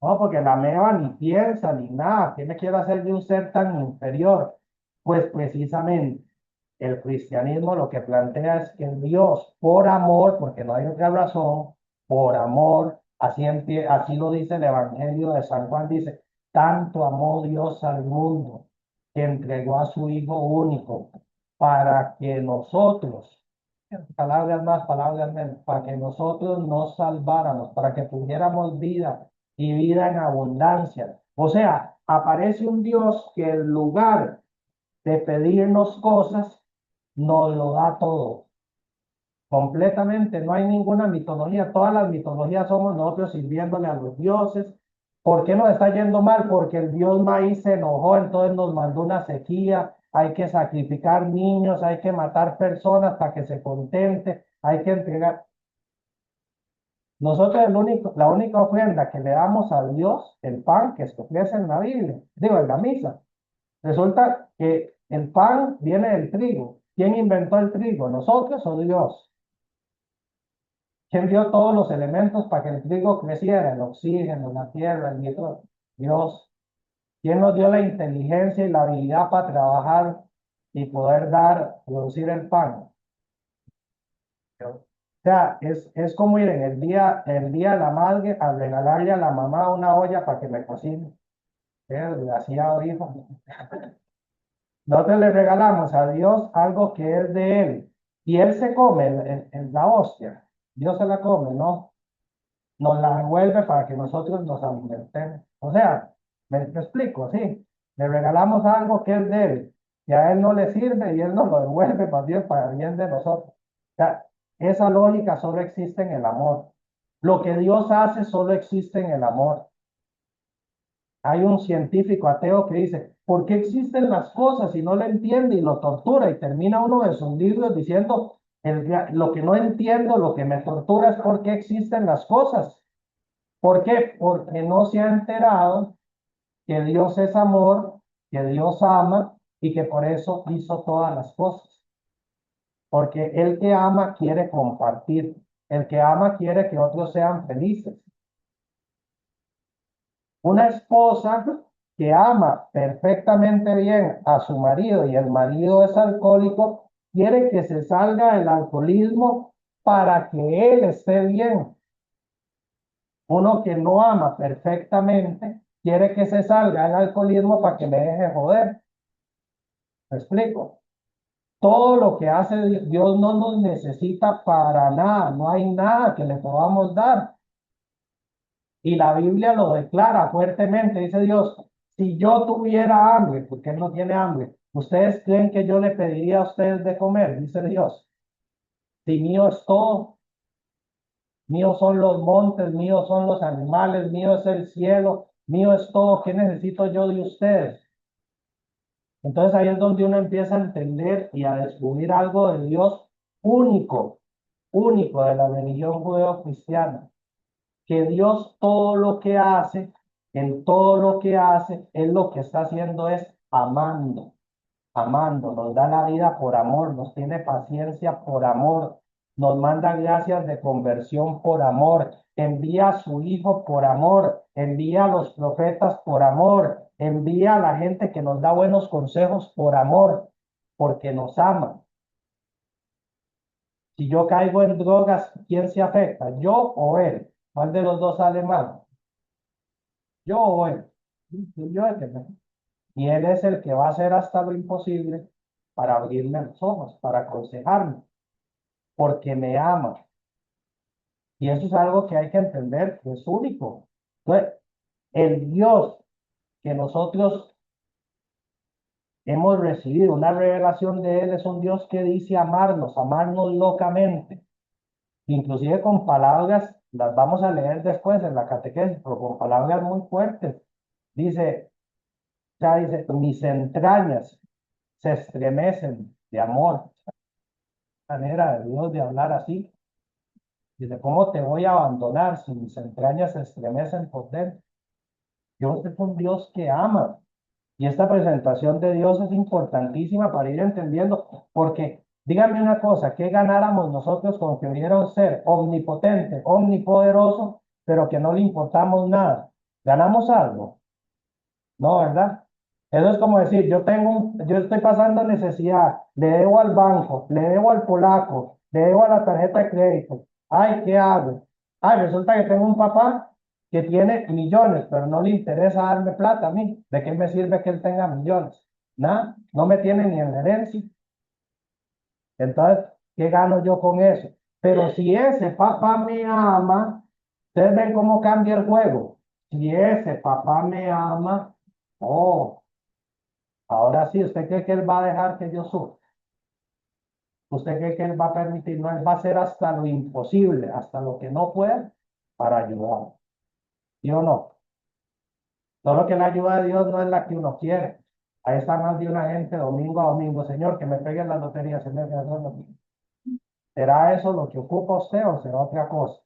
no, porque la meba ni piensa ni nada. ¿Qué me quiero hacer de un ser tan inferior? Pues precisamente el cristianismo lo que plantea es que Dios, por amor, porque no hay otra razón, por amor, así lo dice el Evangelio de San Juan, dice, tanto amó Dios al mundo que entregó a su Hijo único para que nosotros, palabras más, palabras menos, para que nosotros nos salváramos, para que tuviéramos vida y vida en abundancia. O sea, aparece un Dios que en lugar de pedirnos cosas, nos lo da todo. Completamente, no hay ninguna mitología. Todas las mitologías somos nosotros sirviéndole a los dioses. ¿Por qué nos está yendo mal? Porque el dios maíz se enojó, entonces nos mandó una sequía. hay que sacrificar niños, hay que matar personas para que se contente, hay que entregar. Nosotros la única ofrenda que le damos a Dios, el pan que se ofrece en la Biblia, digo, en la misa. Resulta que el pan viene del trigo. ¿Quién inventó el trigo? ¿Nosotros o Dios? ¿Quién dio todos los elementos para que el trigo creciera? El oxígeno, la tierra, el nitrógeno. Dios. ¿Quién nos dio la inteligencia y la habilidad para trabajar y poder producir el pan? O sea, es como ir en el día de la madre a regalarle a la mamá una olla para que me cocine. Le hacía ahorita. Nosotros le regalamos a Dios algo que es de Él y Él se come en la hostia. Dios se la come, ¿no? Nos la devuelve para que nosotros nos alimentemos. O sea, me explico, sí. Le regalamos algo que es de Él y a Él no le sirve y Él nos lo devuelve más bien para el bien de nosotros. O sea, esa lógica solo existe en el amor. Lo que Dios hace solo existe en el amor. Hay un científico ateo que dice, ¿por qué existen las cosas y no lo entiende y lo tortura? Y termina uno de sus libros diciendo, lo que no entiendo, lo que me tortura es por qué existen las cosas. ¿Por qué? Porque no se ha enterado que Dios es amor, que Dios ama y que por eso hizo todas las cosas. Porque el que ama quiere compartir, el que ama quiere que otros sean felices. Una esposa que ama perfectamente bien a su marido y el marido es alcohólico, quiere que se salga del alcoholismo para que él esté bien. Uno que no ama perfectamente quiere que se salga del alcoholismo para que le deje joder. ¿Me explico? Todo lo que hace Dios no nos necesita para nada, no hay nada que le podamos dar. Y la Biblia lo declara fuertemente, dice Dios, si yo tuviera hambre, porque Él no tiene hambre, ¿ustedes creen que yo le pediría a ustedes de comer? Dice Dios. Si mío es todo, mío son los montes, míos son los animales, mío es el cielo, mío es todo, ¿qué necesito yo de ustedes? Entonces ahí es donde uno empieza a entender y a descubrir algo de Dios único, único de la religión judeo-cristiana. Que Dios todo lo que hace, en todo lo que hace, Él lo que está haciendo es amando, amando, nos da la vida por amor, nos tiene paciencia por amor, nos manda gracias de conversión por amor, envía a su Hijo por amor, envía a los profetas por amor, envía a la gente que nos da buenos consejos por amor, porque nos ama. Si yo caigo en drogas, ¿quién se afecta? ¿Yo o él? ¿Cuál de los dos sale mal? Yo o él. Yo es que y él es el que va a hacer hasta lo imposible para abrirme los ojos, para aconsejarme, porque me ama. Y eso es algo que hay que entender, que es único. Entonces, el Dios que nosotros hemos recibido, una revelación de Él, es un Dios que dice amarnos, amarnos locamente. Inclusive con palabras, las vamos a leer después en la catequesis, pero con palabras muy fuertes. Dice, ya dice, mis entrañas se estremecen de amor. Manera de Dios de hablar así. Dice, ¿cómo te voy a abandonar si mis entrañas se estremecen por dentro? Dios es un Dios que ama. Y esta presentación de Dios es importantísima para ir entendiendo, porque díganme una cosa, ¿qué ganáramos nosotros con que hubiera un ser omnipotente, omnipoderoso, pero que no le importamos nada? ¿Ganamos algo? No, ¿verdad? Eso es como decir, yo estoy pasando necesidad, le debo al banco, le debo al polaco, le debo a la tarjeta de crédito. Ay, ¿qué hago? Ay, resulta que tengo un papá que tiene millones, pero no le interesa darme plata a mí. ¿De qué me sirve que él tenga millones? Nada, no me tiene ni en la herencia. Entonces, ¿qué gano yo con eso? Pero si ese papá me ama, ustedes ven cómo cambia el juego. Si ese papá me ama, oh, ahora sí, ¿usted cree que él va a dejar que yo sufra? ¿Usted cree que él va a permitir? No, él va a hacer hasta lo imposible, hasta lo que no puede, para ayudar. ¿Sí o no? Solo que la ayuda de Dios no es la que uno quiere. Ahí está más de una gente domingo a domingo, Señor, que me pegue la lotería, Señor, que me pegue la lotería. ¿Será eso lo que ocupa usted o será otra cosa?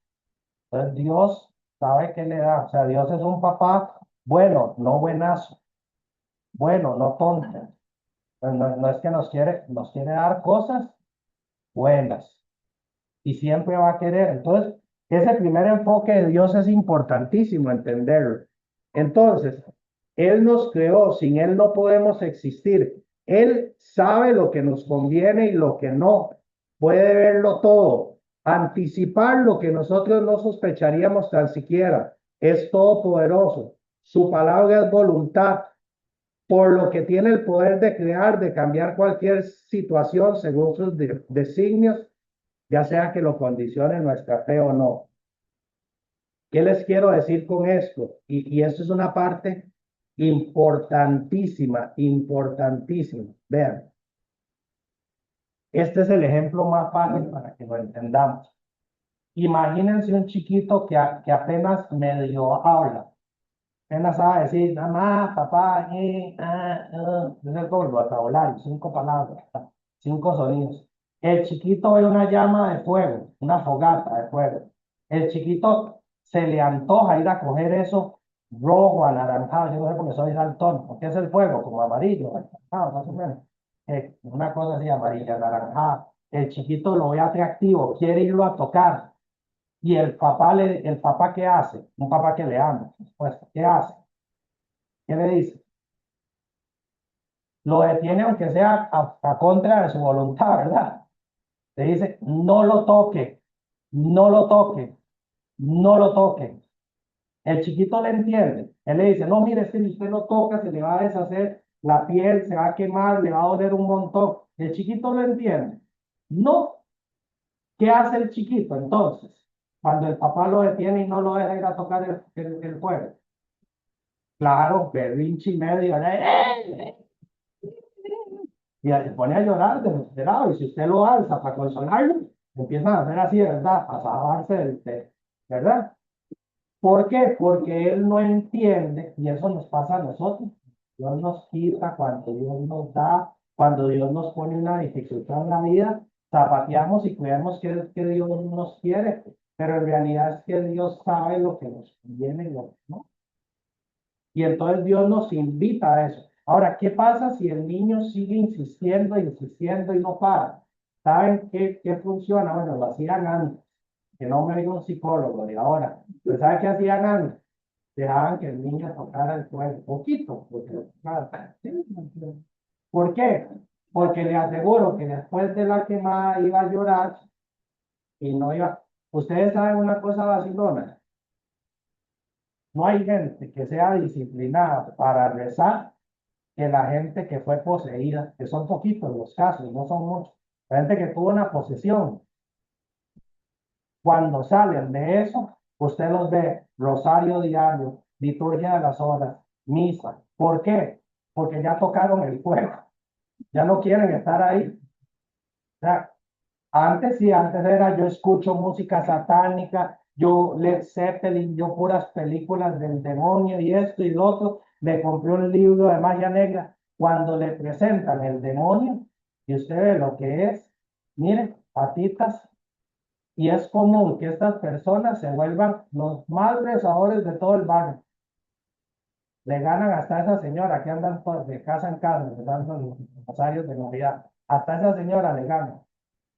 Entonces Dios sabe qué le da. O sea, Dios es un papá bueno, no buenazo, bueno, no tonto. No es que nos quiere dar cosas buenas y siempre va a querer. Entonces, ese primer enfoque de Dios es importantísimo entenderlo. Entonces, Él nos creó, sin Él no podemos existir. Él sabe lo que nos conviene y lo que no. Puede verlo todo, anticipar lo que nosotros no sospecharíamos tan siquiera. Es todopoderoso. Su palabra es voluntad, por lo que tiene el poder de crear, de cambiar cualquier situación según sus designios, ya sea que lo condicione nuestra fe o no. ¿Qué les quiero decir con esto? Y esto es una parte importantísima, importantísima. Vean, este es el ejemplo más fácil para que lo entendamos. Imagínense un chiquito que apenas medio habla. Apenas sabe decir mamá, papá, es como el vocabulario, 5 palabras, 5 sonidos. El chiquito ve una llama de fuego, una fogata de fuego. El chiquito se le antoja ir a coger eso rojo, anaranjado, yo no sé por qué soy saltón, porque es el fuego, como amarillo, anaranjado, más o menos. Una cosa así, amarilla, anaranjada. El chiquito lo ve atractivo, quiere irlo a tocar. Y el papá ¿qué hace? Un papá que le ama, pues, ¿qué hace? ¿Qué le dice? Lo detiene aunque sea a contra de su voluntad, ¿verdad? Le dice, no lo toque, no lo toque, no lo toque. El chiquito le entiende. Él le dice, no, mire, si usted lo toca, se le va a deshacer la piel, se va a quemar, le va a doler un montón. El chiquito lo entiende. No. ¿Qué hace el chiquito entonces? Cuando el papá lo detiene y no lo deja ir a tocar el fuego. Claro, berrinche y medio. Y se pone a llorar desesperado. Y si usted lo alza para consolarlo, empiezan a hacer así, ¿verdad? A zafarse ¿verdad? ¿Por qué? Porque él no entiende, y eso nos pasa a nosotros. Dios nos quita cuando Dios nos da, cuando Dios nos pone una dificultad en la vida, zapateamos y creemos que Dios nos quiere, pero en realidad es que Dios sabe lo que nos conviene y lo que no. Y entonces Dios nos invita a eso. Ahora, ¿qué pasa si el niño sigue insistiendo, insistiendo y no para? ¿Saben qué funciona? Bueno, lo hacían antes, que no me diga un psicólogo de ahora. Pero ¿saben qué hacían antes? Dejaban que el niño tocara el cuerpo, poquito, porque, claro, ¿por qué? Porque le aseguro que después de la quemada iba a llorar y no iba. Ustedes saben una cosa vacilona, no hay gente que sea disciplinada para rezar que la gente que fue poseída, que son poquitos los casos, no son muchos. La gente que tuvo una posesión, cuando salen de eso, usted los ve rosario diario, liturgia de las horas, misa. ¿Por qué? Porque ya tocaron el fuego, ya no quieren estar ahí. O sea, antes sí, antes era yo escucho música satánica, yo Led Zeppelin, yo puras películas del demonio y esto y lo otro, me compré un libro de magia negra. Cuando le presentan el demonio y usted ve lo que es, mire, patitas, y es común que estas personas se vuelvan los más rezadores de todo el barrio. Le ganan hasta esa señora que andan de casa en casa, dando los rosarios de Navidad. Hasta esa señora le ganan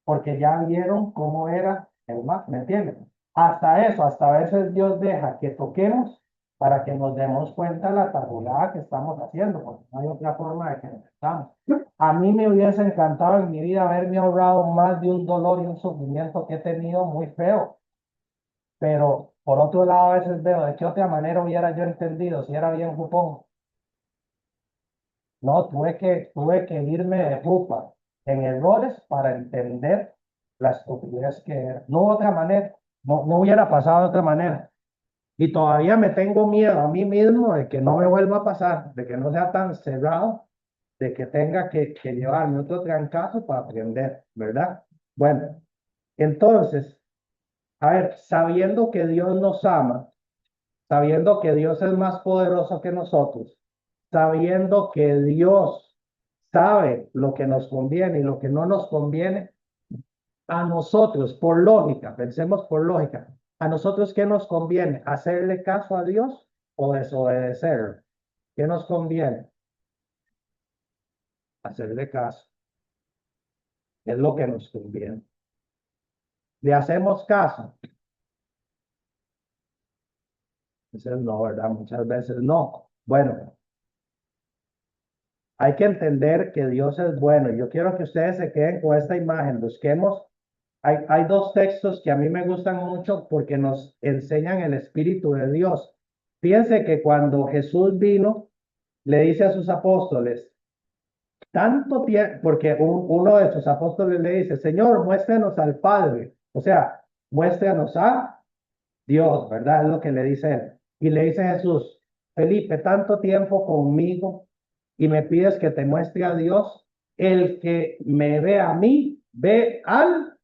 porque ya vieron cómo era el mar, ¿me entienden? Hasta eso, hasta a veces Dios deja que toquemos para que nos demos cuenta de la tabulada que estamos haciendo, porque no hay otra forma de que nos estamos. A mí me hubiese encantado en mi vida haberme ahorrado más de un dolor y un sufrimiento que he tenido muy feo, pero por otro lado a veces veo de qué otra manera hubiera yo entendido si era bien jupón. No, tuve que irme de jupa en errores para entender la estupidez que era. No hubo otra manera, no hubiera pasado de otra manera. Y todavía me tengo miedo a mí mismo de que no me vuelva a pasar, de que no sea tan cerrado, de que tenga que llevarme otro trancazo para aprender, ¿verdad? Bueno, entonces, a ver, sabiendo que Dios nos ama, sabiendo que Dios es más poderoso que nosotros, sabiendo que Dios sabe lo que nos conviene y lo que no nos conviene, a nosotros, por lógica, pensemos por lógica, a nosotros, ¿qué nos conviene? ¿Hacerle caso a Dios o desobedecerlo? ¿Qué nos conviene? Hacerle caso. Es lo que nos conviene. ¿Le hacemos caso? Entonces no, ¿verdad? Muchas veces no. Bueno, hay que entender que Dios es bueno. Yo quiero que ustedes se queden con esta imagen. Busquemos. Hay dos textos que a mí me gustan mucho porque nos enseñan el Espíritu de Dios. Fíjense que cuando Jesús vino, le dice a sus apóstoles, tanto tiempo, porque uno de sus apóstoles le dice, Señor, muéstrenos al Padre. O sea, muéstrenos a Dios, ¿verdad? Es lo que le dice él. Y le dice Jesús, Felipe, tanto tiempo conmigo y me pides que te muestre a Dios. El que me ve a mí, ve al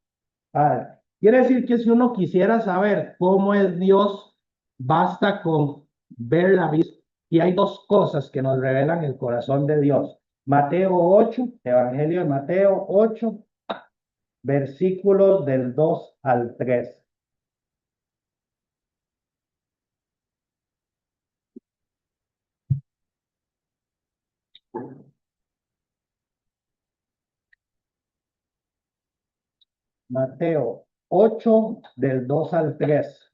Padre. Quiere decir que si uno quisiera saber cómo es Dios, basta con ver la vida. Y hay dos cosas que nos revelan el corazón de Dios. Mateo 8, Evangelio de Mateo 8, versículos del 2 al 3. Mateo 8, del 2 al 3.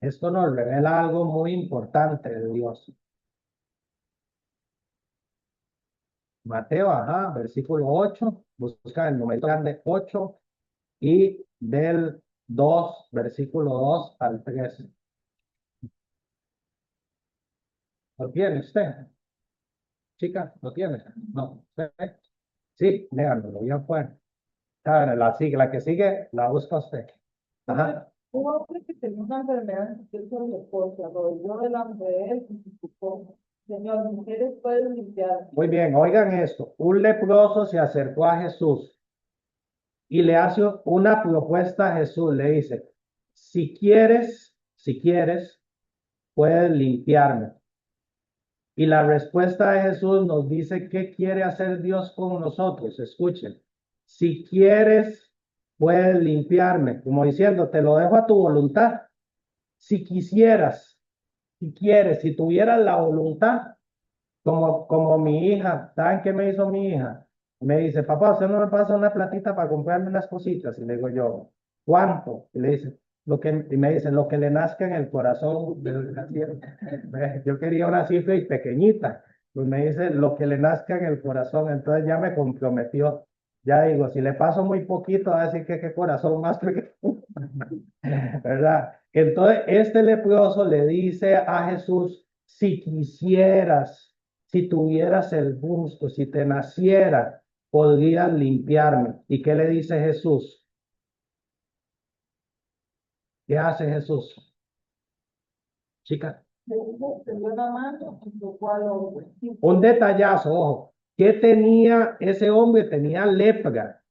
Esto nos revela algo muy importante de Dios. Mateo, ajá, versículo 8, busca el número grande 8 y del 2, versículo 2 al 3. ¿Lo tiene usted? Chica, ¿lo tiene? No. ¿Usted? Sí, léanlo, ya fue. La que sigue, la busca usted. Ajá. Un hombre que tenía una enfermedad infecciosa de la esposa, lo oyó delante de él y suplicó, Señor, mujeres pueden limpiar. Muy bien, oigan esto. Un leproso se acercó a Jesús y le hace una propuesta a Jesús. Le dice, si quieres, puedes limpiarme. Y la respuesta de Jesús nos dice qué quiere hacer Dios con nosotros. Escuchen, si quieres, puedes limpiarme, como diciendo, te lo dejo a tu voluntad. Si quisieras, si quieres, si tuvieras la voluntad, como mi hija, ¿saben qué me hizo mi hija? Me dice, papá, ¿usted no me pasa una platita para comprarme unas cositas? Y le digo yo, ¿cuánto? Y le dice, y me dice, lo que le nazca en el corazón. Yo quería una cifra y pequeñita. Pues me dice, lo que le nazca en el corazón. Entonces ya me comprometió. Ya digo, si le paso muy poquito, va a decir que qué corazón más pequeño. ¿Verdad? Entonces, este leproso le dice a Jesús, si quisieras, si tuvieras el gusto, si te naciera, podrías limpiarme. ¿Y qué le dice Jesús? ¿Qué hace Jesús? Chica. Un detallazo, ojo. ¿Qué tenía ese hombre? Tenía lepra.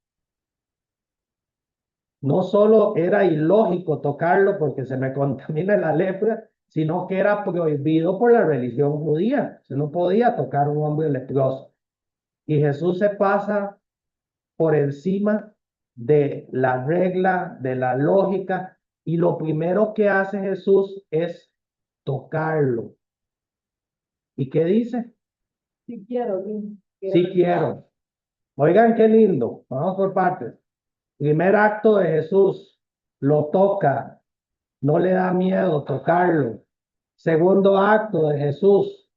No solo era ilógico tocarlo porque se me contamina la lepra, sino que era prohibido por la religión judía. Se no podía tocar a un hombre leproso. Y Jesús se pasa por encima de la regla, de la lógica, y lo primero que hace Jesús es tocarlo. ¿Y qué dice? Si quiero, Sí quiero. Oigan qué lindo. Vamos por partes. Primer acto de Jesús, lo toca, no le da miedo tocarlo. Segundo acto de Jesús,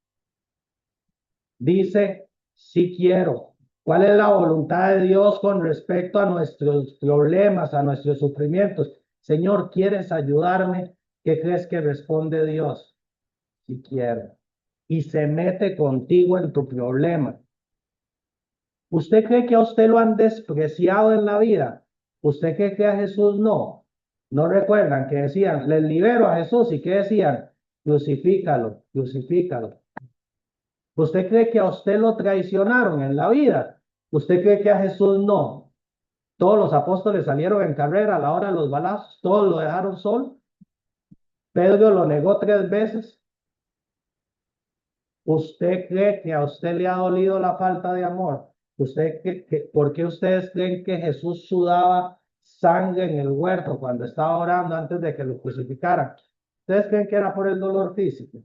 dice, sí quiero. ¿Cuál es la voluntad de Dios con respecto a nuestros problemas, a nuestros sufrimientos? Señor, ¿quieres ayudarme? ¿Qué crees que responde Dios? Sí quiero. Y se mete contigo en tu problema. ¿Usted cree que a usted lo han despreciado en la vida? ¿Usted cree que a Jesús no? ¿No recuerdan que decían, les libero a Jesús? ¿Y qué decían? Crucifícalo, crucifícalo. ¿Usted cree que a usted lo traicionaron en la vida? ¿Usted cree que a Jesús no? Todos los apóstoles salieron en carrera a la hora de los balazos, todos lo dejaron solo. Pedro lo negó 3 veces. ¿Usted cree que a usted le ha dolido la falta de amor? ¿Por qué ustedes creen que Jesús sudaba sangre en el huerto cuando estaba orando antes de que lo crucificaran? ¿Ustedes creen que era por el dolor físico?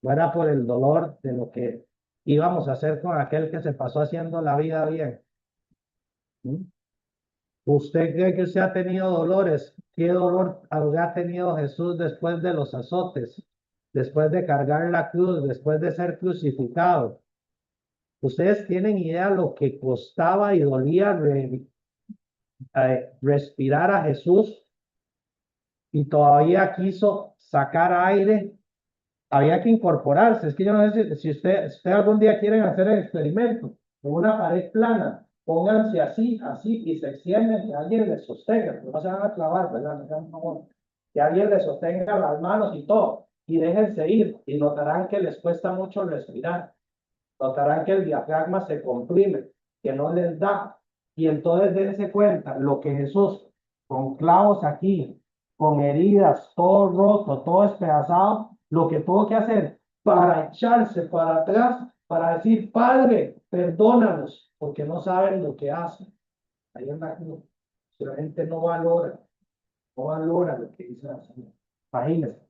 ¿O era por el dolor de lo que íbamos a hacer con aquel que se pasó haciendo la vida bien? ¿Mm? ¿Usted cree que usted ha tenido dolores? ¿Qué dolor ha tenido Jesús después de los azotes? Después de cargar la cruz, después de ser crucificado. ¿Ustedes tienen idea lo que costaba y dolía respirar a Jesús? Y todavía quiso sacar aire. Había que incorporarse. Es que yo no sé si usted algún día quieren hacer el experimento con una pared plana. Pónganse así, así, y se extienden, que alguien les sostenga, no se van a clavar, ¿verdad? Que alguien les sostenga las manos y todo, y déjense ir, y notarán que les cuesta mucho respirar, notarán que el diafragma se comprime, que no les da, y entonces dense cuenta, lo que Jesús, con clavos aquí, con heridas, todo roto, todo despedazado, lo que tuvo que hacer para echarse para atrás, para decir, Padre, perdónanos, porque no saben lo que hacen. Ahí en la gente no valora lo que dice la Señora. Imagínense.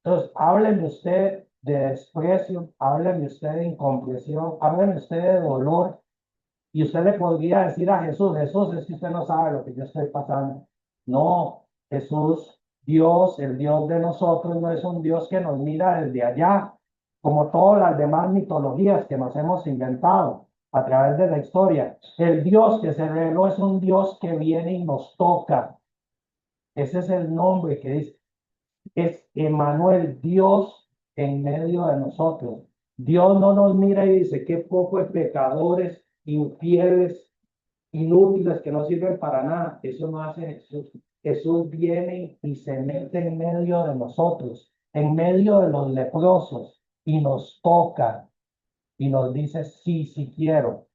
Entonces, hábleme usted de desprecio, hábleme usted de incomprensión, hábleme usted de dolor, y usted le podría decir a Jesús, Jesús, es que usted no sabe lo que yo estoy pasando. No, Jesús, Dios, el Dios de nosotros, no es un Dios que nos mira desde allá, como todas las demás mitologías que nos hemos inventado a través de la historia. El Dios que se reveló es un Dios que viene y nos toca. Ese es el nombre que dice. Es Emmanuel, Dios en medio de nosotros. Dios no nos mira y dice, qué poco de pecadores, infieles, inútiles, que no sirven para nada. Eso no hace Jesús. Jesús viene y se mete en medio de nosotros, en medio de los leprosos, y nos toca y nos dice, sí, sí quiero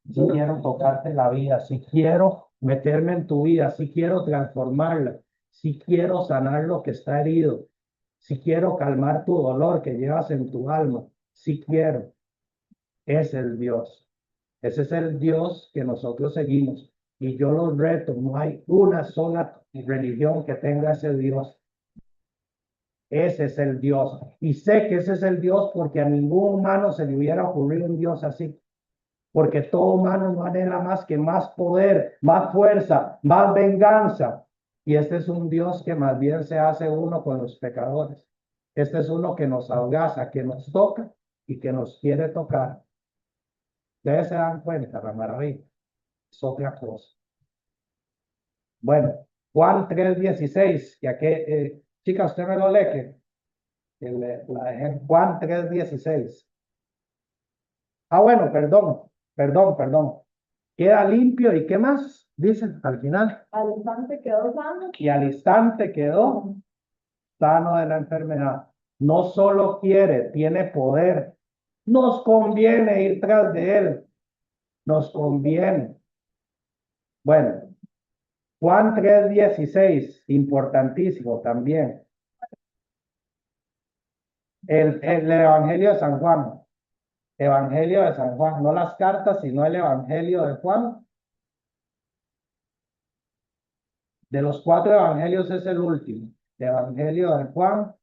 tocarte la vida, sí quiero meterme en tu vida, sí quiero transformarla, sí quiero sanar lo que está herido, sí quiero calmar tu dolor que llevas en tu alma, sí quiero. Es el Dios. Ese es el Dios que nosotros seguimos. Y yo los reto, no hay una sola religión que tenga ese Dios. Ese es el Dios. Y sé que ese es el Dios porque a ningún humano se le hubiera ocurrido un Dios así. Porque todo humano no anhela más que más poder, más fuerza, más venganza. Y este es un Dios que más bien se hace uno con los pecadores. Este es uno que nos algaza, que nos toca y que nos quiere tocar. Ustedes se dan cuenta, la maravilla. Es otra cosa. Bueno, Juan 3:16, que aquí, chica, usted me lo lee, Juan 3:16. Bueno, perdón. Queda limpio y ¿qué más? Dicen al final. Al instante quedó sano. Y al instante quedó sano de la enfermedad. No solo quiere, tiene poder. Nos conviene ir tras de él. Nos conviene. Bueno, Juan 3:16, importantísimo también. El Evangelio de San Juan. Evangelio de San Juan, no las cartas, sino el Evangelio de Juan. De los 4 evangelios es el último. Evangelio de Juan,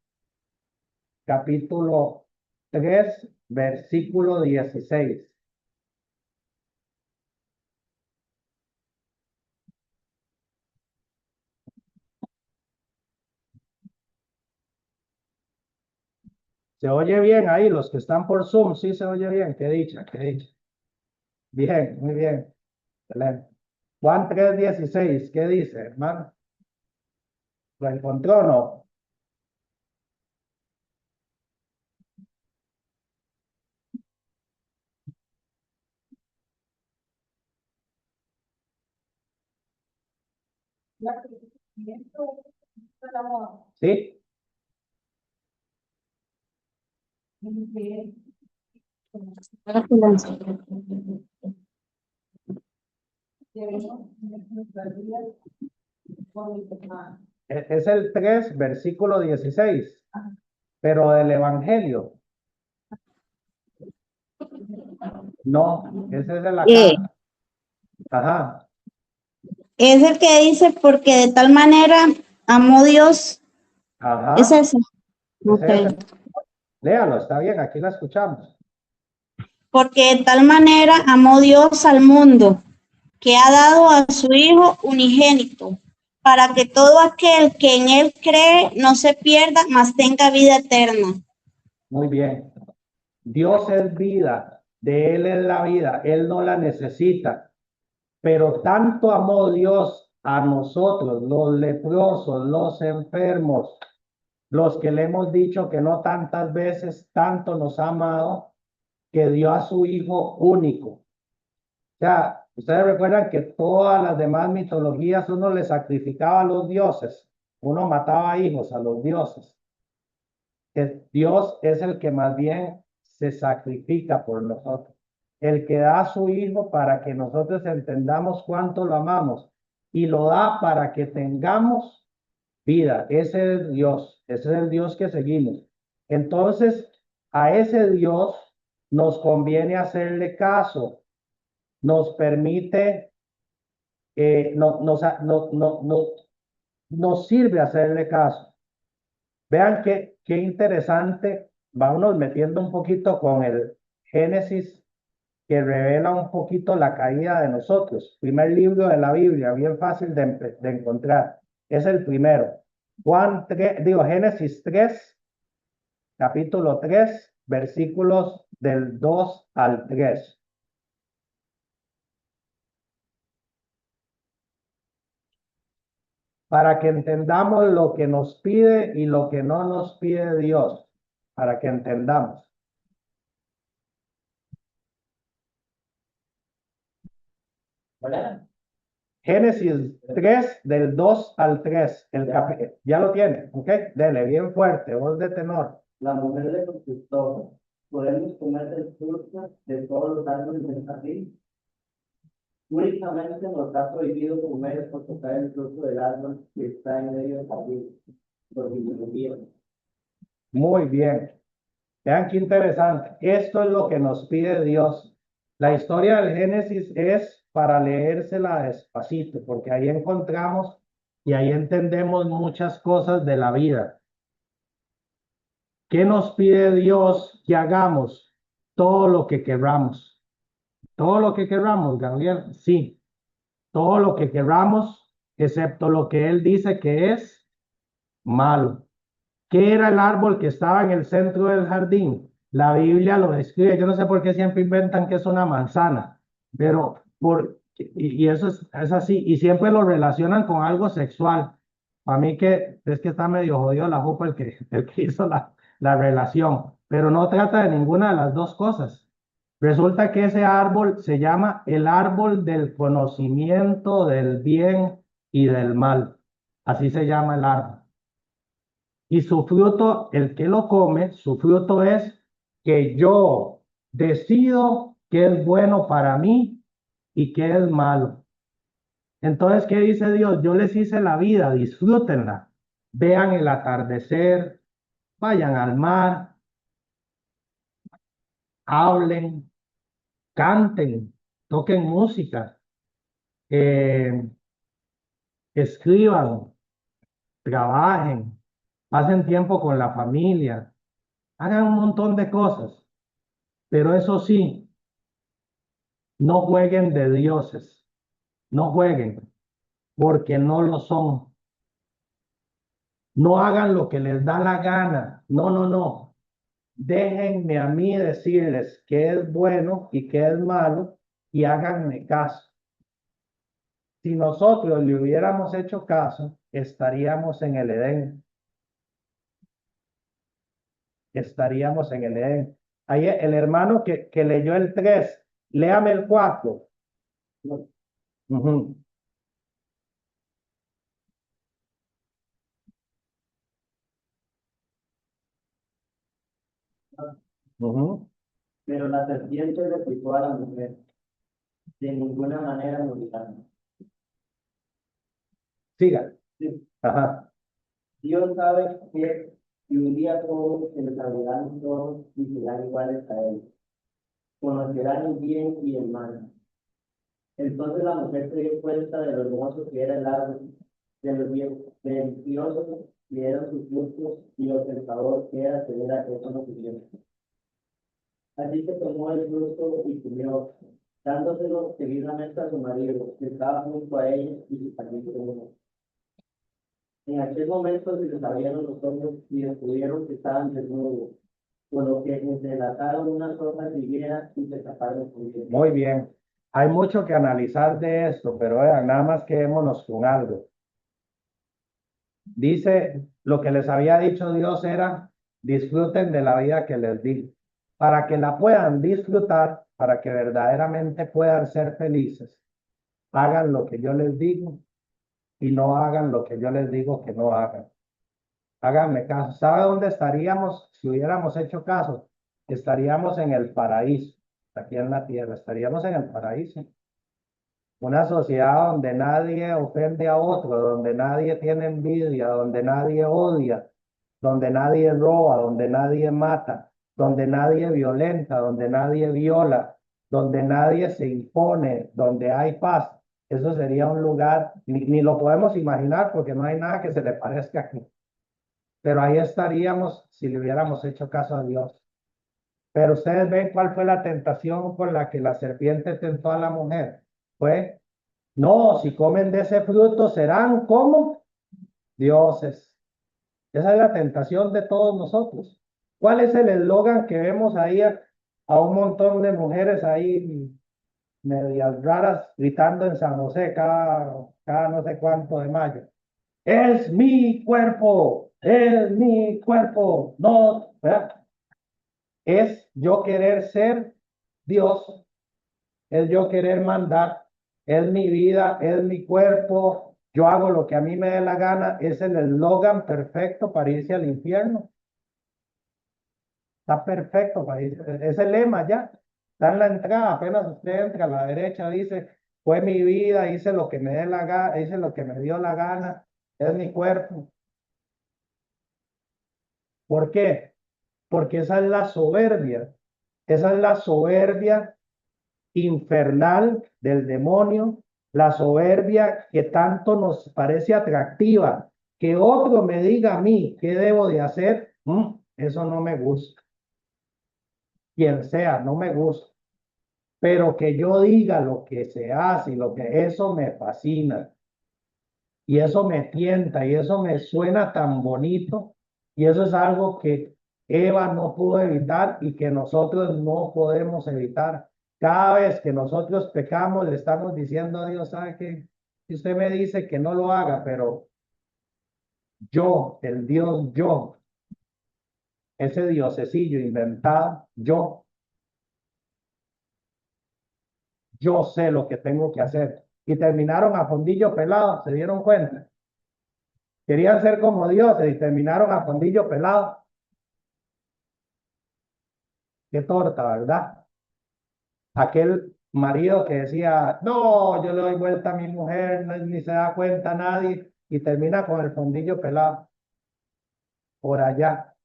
capítulo 3, versículo 16. ¿Se oye bien ahí? Los que están por Zoom, sí se oye bien. Qué dicha, qué dicha. Bien, muy bien. Excelente. Juan 3:16, ¿qué dice, hermano? ¿Lo encontró o no? La crecimiento del amor. Sí. Que Es el 3, versículo 16, pero del Evangelio. No, ese es de la carta. Ajá, Es el que dice, porque de tal manera amó Dios. ajá. Es ese. Es Ok. ese. Léalo, está bien, aquí la escuchamos. Porque de tal manera amó Dios al mundo, que ha dado a su Hijo unigénito, para que todo aquel que en Él cree no se pierda, mas tenga vida eterna. Muy bien. Dios es vida, de Él es la vida, Él no la necesita. Pero tanto amó Dios a nosotros, los leprosos, los enfermos, los que le hemos dicho que no tantas veces, tanto nos ha amado, que dio a su Hijo único. O sea, ustedes recuerdan que todas las demás mitologías uno le sacrificaba a los dioses, uno mataba hijos a los dioses. Que Dios es el que más bien se sacrifica por nosotros, el que da a su Hijo para que nosotros entendamos cuánto lo amamos y lo da para que tengamos vida. Ese es Dios, ese es el Dios que seguimos. Entonces, a ese Dios nos conviene hacerle caso, nos permite, nos sirve hacerle caso. Vean qué interesante, vámonos metiendo un poquito con el Génesis que revela un poquito la caída de nosotros. Primer libro de la Biblia, bien fácil de encontrar. Es el primero. Génesis 3, capítulo 3, versículos del 2 al 3. Para que entendamos lo que nos pide y lo que no nos pide Dios, para que entendamos. Génesis 3, del 2 al 3. Ya lo tiene, ¿ok? Dele, bien fuerte, voz de tenor. La mujer le contestó, ¿podemos comer del fruto de todos los árboles del jardín? Únicamente nos ha prohibido comer por tocar el fruto del árbol que está en medio del jardín, porque lo prohibieron. Muy bien. Vean qué interesante. Esto es lo que nos pide Dios. La historia del Génesis es para leérsela despacito, porque ahí encontramos y ahí entendemos muchas cosas de la vida. ¿Qué nos pide Dios que hagamos? Todo lo que queramos. Todo lo que queramos, Gabriel. Sí, todo lo que queramos, excepto lo que Él dice que es malo. ¿Qué era el árbol que estaba en el centro del jardín? La Biblia lo describe. Yo no sé por qué siempre inventan que es una manzana, pero y eso es así. Y siempre lo relacionan con algo sexual. A mí que es que está medio jodido la jupa el que hizo la relación, pero no trata de ninguna de las dos cosas. Resulta que ese árbol se llama el árbol del conocimiento del bien y del mal. Así se llama el árbol. Y su fruto, el que lo come, su fruto es que yo decido qué es bueno para mí y qué es malo. Entonces, ¿qué dice Dios? Yo les hice la vida, disfrútenla. Vean el atardecer, vayan al mar, hablen, canten, toquen música, eh, escriban, trabajen, pasen tiempo con la familia, hagan un montón de cosas. Pero eso sí, no jueguen de dioses, no jueguen, porque no lo son. No hagan lo que les da la gana. No, no, no. Déjenme a mí decirles qué es bueno y qué es malo y háganme caso. Si nosotros le hubiéramos hecho caso, estaríamos en el Edén. Estaríamos en el Edén. Ahí el hermano que leyó el 3, léame el 4. Ujú, ujú. Pero la serpiente replicó a la mujer, de ninguna manera morirán. Siga. Sí. Ajá. Dios sabe que un día todos se les abrirán los ojos y serán iguales a él. Conocerán el bien y el mal. Entonces la mujer se dio cuenta de lo hermoso que era el árbol, de lo bien delicioso que eran sus frutos y lo tentador que era tener aquel conocimiento. Así que tomó el fruto y comió, dándoselo seguidamente a su marido, que estaba junto a ella, y su también comió. En aquel momento se les abrieron los ojos y descubrieron que estaban desnudos, por lo que entrelazaron unas hojas de higuera y se taparon con ellas. Muy bien. Hay mucho que analizar de esto, pero vean, nada más quedémonos con algo. Dice, lo que les había dicho Dios era, disfruten de la vida que les di. Para que la puedan disfrutar, para que verdaderamente puedan ser felices, hagan lo que yo les digo y no hagan lo que yo les digo que no hagan. Háganme caso. ¿Sabe dónde estaríamos si hubiéramos hecho caso? Estaríamos en el paraíso, aquí en la tierra, estaríamos en el paraíso. Una sociedad donde nadie ofende a otro, donde nadie tiene envidia, donde nadie odia, donde nadie roba, donde nadie mata, donde nadie violenta, donde nadie viola, donde nadie se impone, donde hay paz. Eso sería un lugar, ni lo podemos imaginar porque no hay nada que se le parezca aquí. Pero ahí estaríamos si le hubiéramos hecho caso a Dios. Pero ustedes ven cuál fue la tentación por la que la serpiente tentó a la mujer. Fue, no, si comen de ese fruto serán como dioses. Esa es la tentación de todos nosotros. ¿Cuál es el eslogan que vemos ahí a un montón de mujeres ahí medias raras gritando en San José cada no sé cuánto de mayo? Es mi cuerpo, no, ¿verdad? Es yo querer ser Dios, es yo querer mandar, es mi vida, es mi cuerpo, yo hago lo que a mí me dé la gana, es el eslogan perfecto para irse al infierno. Está perfecto para irse, es el lema ya, está en la entrada, apenas usted entra a la derecha, dice, fue mi vida, hice lo que me dé la gana, hice lo que me dio la gana, es mi cuerpo. ¿Por qué? Porque esa es la soberbia, esa es la soberbia infernal del demonio, la soberbia que tanto nos parece atractiva, que otro me diga a mí qué debo de hacer, eso no me gusta. Quien sea, no me gusta. Pero que yo diga lo que se hace y lo que eso me fascina. Y eso me tienta y eso me suena tan bonito. Y eso es algo que Eva no pudo evitar y que nosotros no podemos evitar. Cada vez que nosotros pecamos, le estamos diciendo a Dios, ¿sabe qué? Si usted me dice que no lo haga, pero yo, el Dios yo, ese diosecillo inventado, yo sé lo que tengo que hacer. Y terminaron a fondillo pelado, ¿se dieron cuenta? Querían ser como dioses y terminaron a fondillo pelado. Qué torta, ¿verdad? Aquel marido que decía, no, yo le doy vuelta a mi mujer, ni se da cuenta nadie, y termina con el fondillo pelado por allá.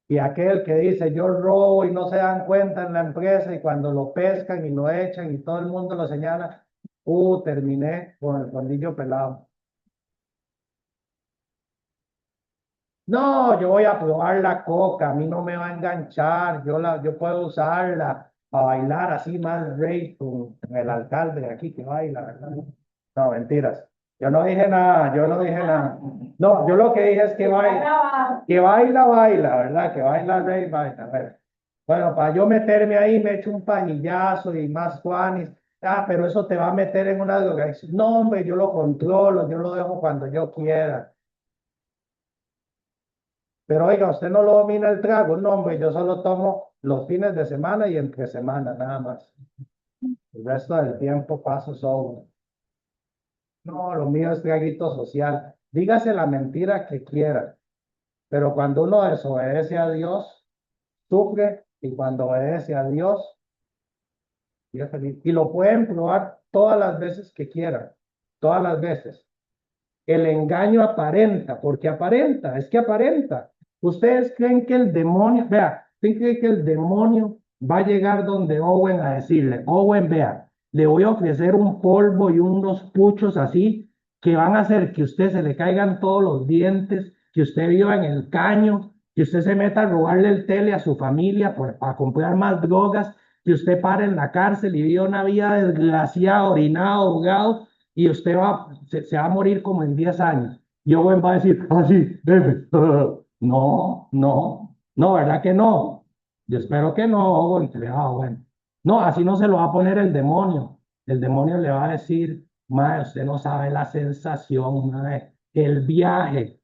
Y aquel que dice, yo robo y no se dan cuenta en la empresa, y cuando lo pescan y lo echan y todo el mundo lo señala, terminé con el fondillo pelado. No, yo voy a probar la coca, a mí no me va a enganchar, yo puedo usarla a bailar así más rey con el alcalde de aquí que baila, ¿verdad? No, mentiras. Yo no dije nada, yo no dije nada. No, yo lo que dije es que baila, ¿verdad? Que baila rey, baila. Bueno, para yo meterme ahí me echo un pajillazo y más Juanis. Pero eso te va a meter en una drogadicción. No, hombre, yo lo controlo, yo lo dejo cuando yo quiera. Pero oiga, usted no lo domina el trago. No, hombre, yo solo tomo los fines de semana y entre semana, nada más. El resto del tiempo paso solo. No, lo mío es traguito social. Dígase la mentira que quiera. Pero cuando uno desobedece a Dios, sufre y cuando obedece a Dios, y es feliz. Y lo pueden probar todas las veces que quieran, todas las veces. El engaño aparenta, porque aparenta, es que aparenta. ¿Ustedes creen que el demonio, vea, ¿usted cree que el demonio va a llegar donde Owen a decirle, Owen, vea, le voy a ofrecer un polvo y unos puchos así que van a hacer que usted se le caigan todos los dientes, que usted viva en el caño, que usted se meta a robarle el tele a su familia para comprar más drogas, que usted pare en la cárcel y viva una vida desgraciada, orinado, ahogado, y usted se va a morir como en 10 años. Y Owen va a decir, ah, sí, jefe. No, no, no, ¿verdad que no? Yo espero que no, Owen, que le va, bueno. No, así no se lo va a poner el demonio. El demonio le va a decir, mae, usted no sabe la sensación, mae, el viaje.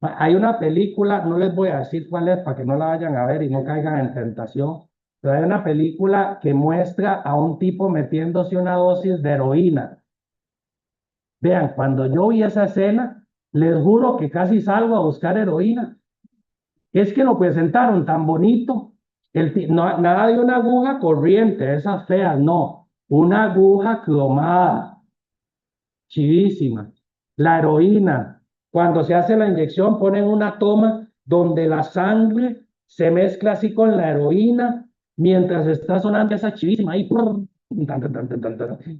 Hay una película, no les voy a decir cuál es para que no la vayan a ver y no caigan en tentación, pero hay una película que muestra a un tipo metiéndose una dosis de heroína. Vean, cuando yo vi esa escena, les juro que casi salgo a buscar heroína. Es que lo presentaron tan bonito. No, nada de una aguja corriente, esas feas, no. Una aguja cromada, chivísima. La heroína, cuando se hace la inyección, ponen una toma donde la sangre se mezcla así con la heroína, mientras está sonando esa chivísima ahí.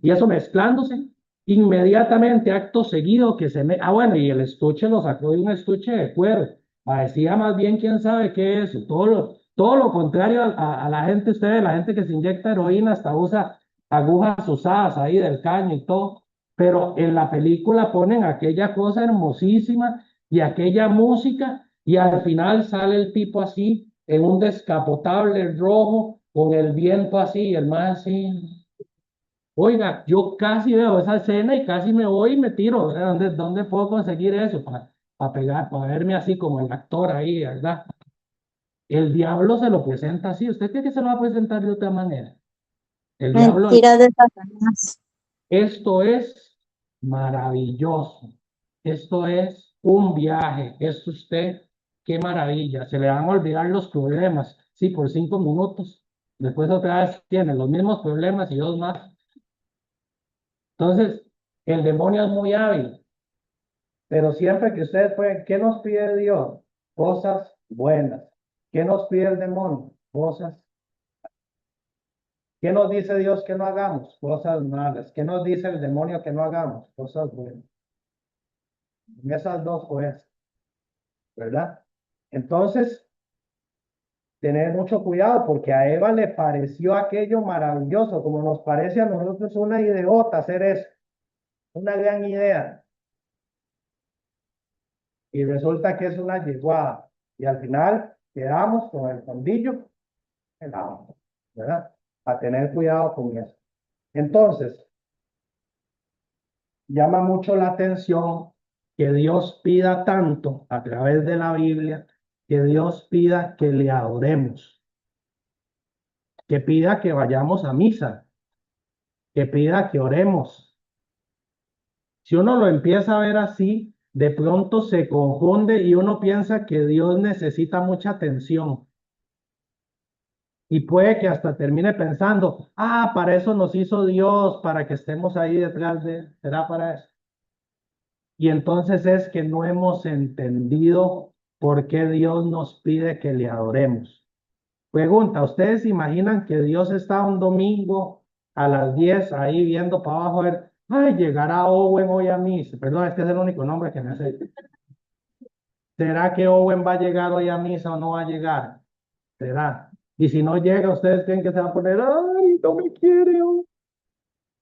Y eso mezclándose. Inmediatamente, acto seguido, que ah, bueno, y el estuche lo sacó de un estuche de cuero. Parecía más bien, quién sabe qué es eso. Todo lo contrario a la gente, ustedes, la gente que se inyecta heroína, hasta usa agujas usadas ahí del caño y todo. Pero en la película ponen aquella cosa hermosísima y aquella música, y al final sale el tipo así, en un descapotable rojo, con el viento así, y el más así. Oiga, yo casi veo esa escena y casi me voy y me tiro. ¿Dónde puedo conseguir eso? Para pegar, para verme así como el actor ahí, ¿verdad? El diablo se lo presenta así. ¿Usted cree que se lo va a presentar de otra manera? El diablo, Mentira de Satanás. esto es maravilloso. Esto es un viaje. Esto usted, qué maravilla. Se le van a olvidar los problemas. Sí, por 5 minutos. Después otra vez tiene los mismos problemas y dos más. Entonces, el demonio es muy hábil, pero siempre que ustedes pueden, ¿qué nos pide Dios? Cosas buenas. ¿Qué nos pide el demonio? Cosas. ¿Qué nos dice Dios que no hagamos? Cosas malas. ¿Qué nos dice el demonio que no hagamos? Cosas buenas. En esas dos cosas, ¿verdad? Entonces, tener mucho cuidado porque a Eva le pareció aquello maravilloso, como nos parece a nosotros una idiota hacer eso. Una gran idea. Y resulta que es una yeguada. Y al final quedamos con el fondillo helado, ¿verdad? A tener cuidado con eso. Entonces, llama mucho la atención que Dios pida tanto a través de la Biblia, que Dios pida que le adoremos, que pida que vayamos a misa, que pida que oremos. Si uno lo empieza a ver así, de pronto se confunde y uno piensa que Dios necesita mucha atención. Y puede que hasta termine pensando, ah, para eso nos hizo Dios, para que estemos ahí detrás de él. ¿Será para eso? Y entonces es que no hemos entendido por qué Dios nos pide que le adoremos. Pregunta, ¿ustedes imaginan que Dios está un domingo a las 10 ahí viendo para abajo, a ver, ay, llegará Owen hoy a misa? Perdón, es que es el único nombre que me hace. ¿Será que Owen va a llegar hoy a misa o no va a llegar? ¿Será? Y si no llega, ¿ustedes creen que se va a poner, ay, no me quiere?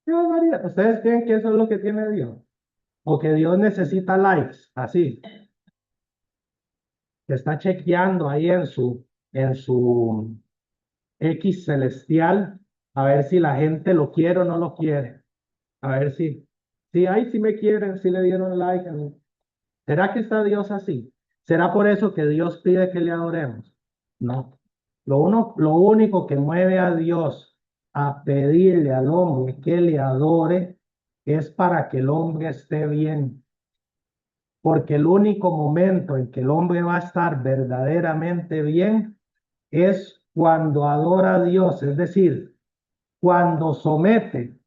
¿Qué barbaridad? ¿Ustedes creen que eso es lo que tiene Dios? ¿O que Dios necesita likes? Así. Que está chequeando ahí en su X celestial a ver si la gente lo quiere o no lo quiere. A ver si ay, si me quieren, si le dieron like. ¿Será que está Dios así? ¿Será por eso que Dios pide que le adoremos? No. Lo único que mueve a Dios a pedirle al hombre que le adore es para que el hombre esté bien. Porque el único momento en que el hombre va a estar verdaderamente bien es cuando adora a Dios, es decir, cuando somete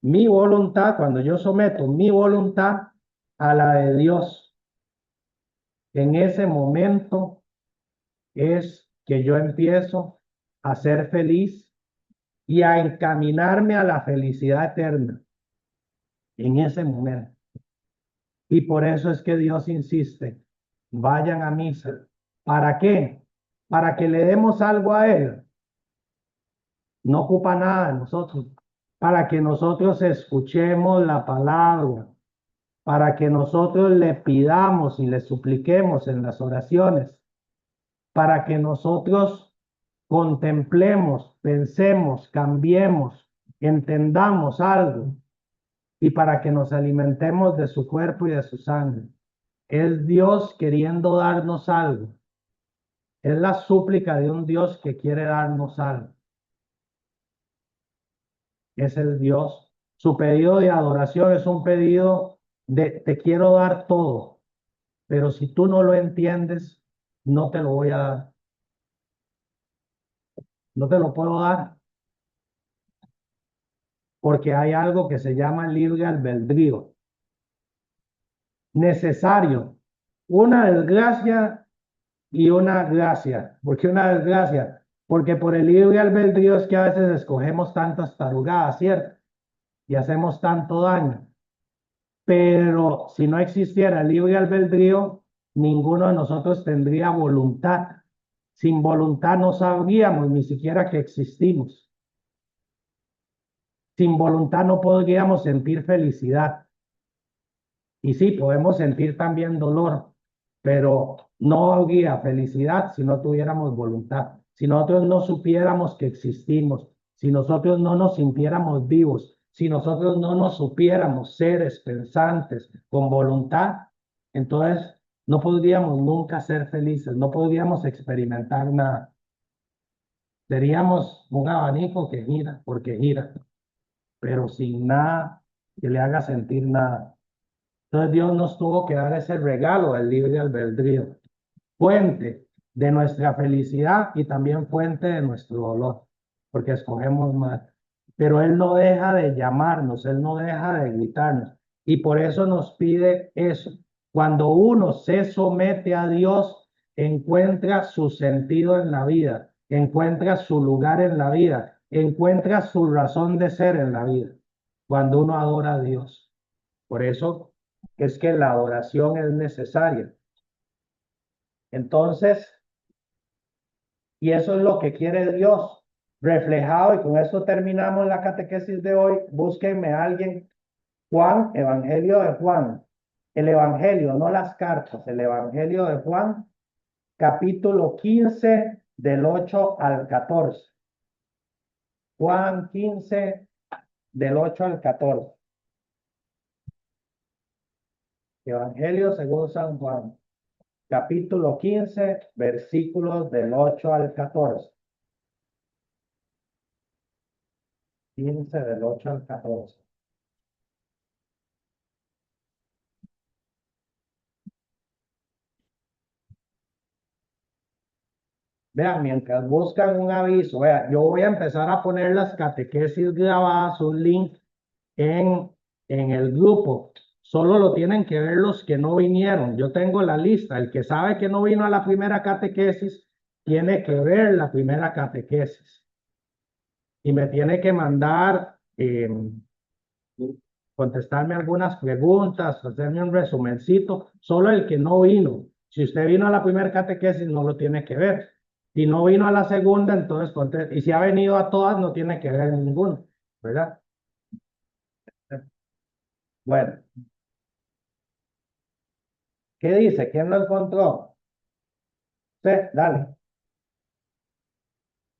mi voluntad, cuando yo someto mi voluntad a la de Dios. En ese momento es que yo empiezo a ser feliz y a encaminarme a la felicidad eterna. En ese momento. Y por eso es que Dios insiste, vayan a misa. ¿Para qué? Para que le demos algo a Él. No ocupa nada de nosotros. Para que nosotros escuchemos la palabra. Para que nosotros le pidamos y le supliquemos en las oraciones. Para que nosotros contemplemos, pensemos, cambiemos, entendamos algo. Y para que nos alimentemos de su cuerpo y de su sangre. Es Dios queriendo darnos algo. Es la súplica de un Dios que quiere darnos algo. Es el Dios. Su pedido de adoración es un pedido de te quiero dar todo, pero si tú no lo entiendes, no te lo voy a dar. No te lo puedo dar. Porque hay algo que se llama libre albedrío. Necesario. Una desgracia y una gracia. ¿Por qué una desgracia? Porque por el libre albedrío es que a veces escogemos tantas tarugadas, ¿cierto? Y hacemos tanto daño. Pero si no existiera el libre albedrío, ninguno de nosotros tendría voluntad. Sin voluntad no sabríamos ni siquiera que existimos. Sin voluntad no podríamos sentir felicidad. Y sí, podemos sentir también dolor, pero no habría felicidad si no tuviéramos voluntad. Si nosotros no supiéramos que existimos, si nosotros no nos sintiéramos vivos, si nosotros no nos supiéramos seres pensantes con voluntad, entonces no podríamos nunca ser felices, no podríamos experimentar nada. Seríamos un abanico que gira porque gira, pero sin nada que le haga sentir nada. Entonces Dios nos tuvo que dar ese regalo del libre albedrío, fuente de nuestra felicidad y también fuente de nuestro dolor, porque escogemos mal. Pero Él no deja de llamarnos, Él no deja de gritarnos. Y por eso nos pide eso. Cuando uno se somete a Dios, encuentra su sentido en la vida, encuentra su lugar en la vida, encuentra su razón de ser en la vida. Cuando uno adora a Dios. Por eso es que la adoración es necesaria. Entonces, y eso es lo que quiere Dios, reflejado, y con esto terminamos la catequesis de hoy. Búsquenme a alguien, Juan, Evangelio de Juan, el Evangelio, no las cartas, el Evangelio de Juan, capítulo 15, del 8 al 14. Juan 15, del 8 al 14. Evangelio según San Juan, capítulo 15, versículos del 8 al 14. 15 del 8 al 14. Vean, mientras buscan un aviso, vean, yo voy a empezar a poner las catequesis grabadas, un link en el grupo. Solo lo tienen que ver los que no vinieron. Yo tengo la lista. El que sabe que no vino a la primera catequesis, tiene que ver la primera catequesis. Y me tiene que mandar, contestarme algunas preguntas, hacerme un resumencito. Solo el que no vino. Si usted vino a la primera catequesis, no lo tiene que ver. Si no vino a la segunda, entonces contesta. Y si ha venido a todas, no tiene que ver ninguno, ¿verdad? Bueno. ¿Qué dice? ¿Quién lo encontró? Sí, dale.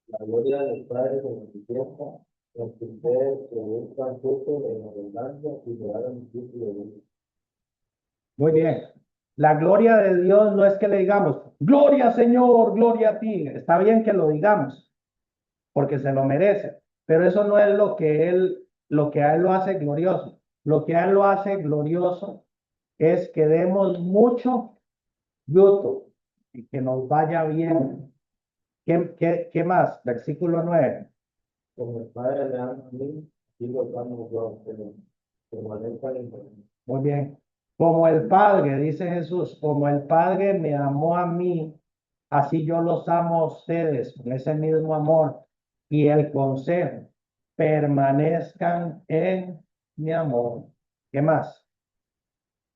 La gloria del Padre como su tiempo, los que ustedes produzcan fruto en abundancia y se hagan discípulos de Dios. Muy bien. La gloria de Dios no es que le digamos, gloria Señor, gloria a ti. Está bien que lo digamos, porque se lo merece. Pero eso no es lo que a él lo hace glorioso. Lo que a él lo hace glorioso es que demos mucho fruto y que nos vaya bien, ¿Qué más? Versículo 9. Como el Padre me ama a mí, digo estamos yo, permanezcan en mí. Muy bien. Como el Padre, dice Jesús, como el Padre me amó a mí, así yo los amo a ustedes con ese mismo amor. Y el consejo, permanezcan en mi amor. ¿Qué más?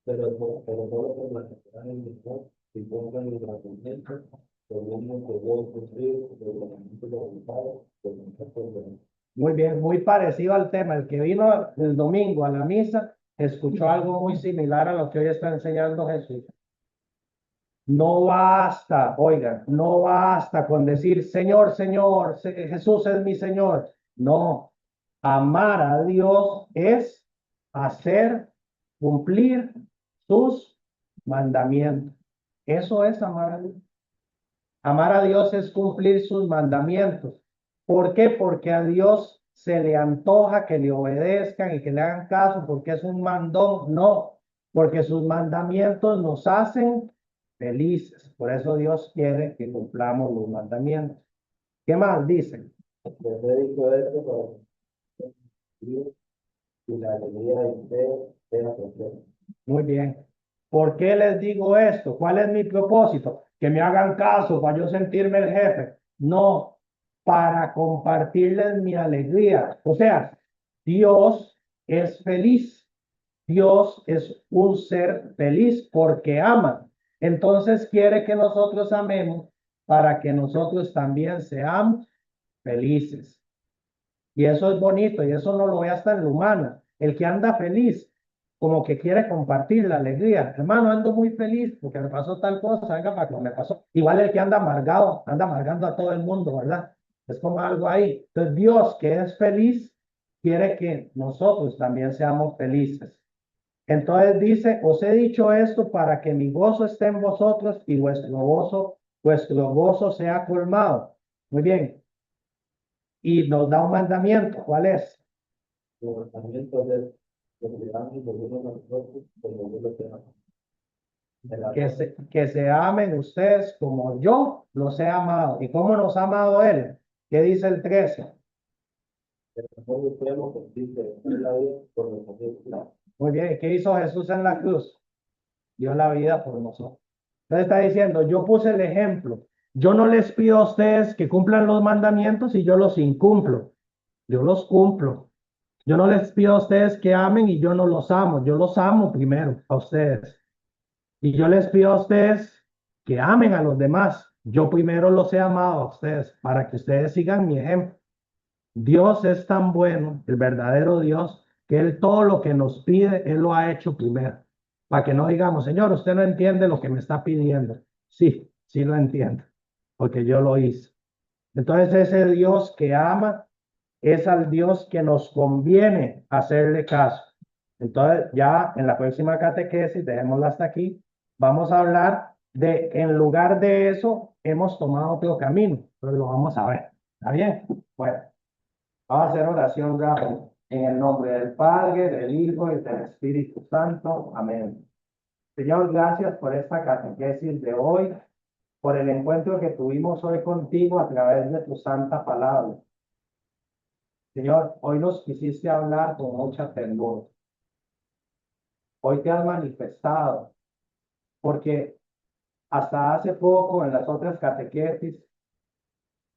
Pero solo permanecerán en mi amor si pongan mi razonamiento, lo mismo que yo he sufrido, pero lo mismo de mi Padre, por mi perdón. Muy bien, muy parecido al tema. El que vino el domingo a la misa escuchó algo muy similar a lo que hoy está enseñando Jesús. No basta, oigan, no basta con decir, Señor, Señor, Jesús es mi Señor. No, amar a Dios es hacer cumplir sus mandamientos. Eso es amar a Dios. Amar a Dios es cumplir sus mandamientos. ¿Por qué? Porque a Dios se le antoja que le obedezcan y que le hagan caso porque es un mandón. No, porque sus mandamientos nos hacen felices. Por eso Dios quiere que cumplamos los mandamientos. ¿Qué más dicen? Les he dicho esto para que y la alegría de ustedes sea completa. Muy bien. ¿Por qué les digo esto? ¿Cuál es mi propósito? Que me hagan caso para yo sentirme el jefe. No, para compartirles mi alegría. O sea, Dios es feliz. Dios es un ser feliz porque ama. Entonces quiere que nosotros amemos para que nosotros también seamos felices. Y eso es bonito y eso no lo ve hasta en lo humano. El que anda feliz, como que quiere compartir la alegría. Hermano, ando muy feliz porque me pasó tal cosa, venga para que me pasó. Igual el que anda amargado, anda amargando a todo el mundo, ¿verdad? Es como algo ahí. Entonces Dios, que es feliz, quiere que nosotros también seamos felices. Entonces dice, os he dicho esto para que mi gozo esté en vosotros y vuestro gozo sea colmado. Muy bien. Y nos da un mandamiento. ¿Cuál es? Los mandamientos de los que dan y los unos a los otros, como yo los amo. Que se amen ustedes como yo los he amado. ¿Y cómo nos ha amado Él? ¿Qué dice el 13? El amor supremo consiste en la vida por los amigos. Muy bien, ¿qué hizo Jesús en la cruz? Dio la vida por nosotros. Entonces está diciendo, yo puse el ejemplo. Yo no les pido a ustedes que cumplan los mandamientos y yo los incumplo. Yo los cumplo. Yo no les pido a ustedes que amen y yo no los amo. Yo los amo primero a ustedes. Y yo les pido a ustedes que amen a los demás. Yo primero los he amado a ustedes para que ustedes sigan mi ejemplo. Dios es tan bueno, el verdadero Dios, que Él todo lo que nos pide, Él lo ha hecho primero. Para que no digamos, Señor, usted no entiende lo que me está pidiendo. Sí, sí lo entiendo, porque yo lo hice. Entonces ese Dios que ama es al Dios que nos conviene hacerle caso. Entonces ya en la próxima catequesis, dejémosla hasta aquí, vamos a hablar de, en lugar de eso, hemos tomado otro camino, pero lo vamos a ver. ¿Está bien? Bueno. Vamos a hacer oración rápida. En el nombre del Padre, del Hijo y del Espíritu Santo. Amén. Señor, gracias por esta catequesis de hoy, por el encuentro que tuvimos hoy contigo a través de tu santa palabra. Señor, hoy nos quisiste hablar con mucha ternura. Hoy te has manifestado, porque hasta hace poco en las otras catequesis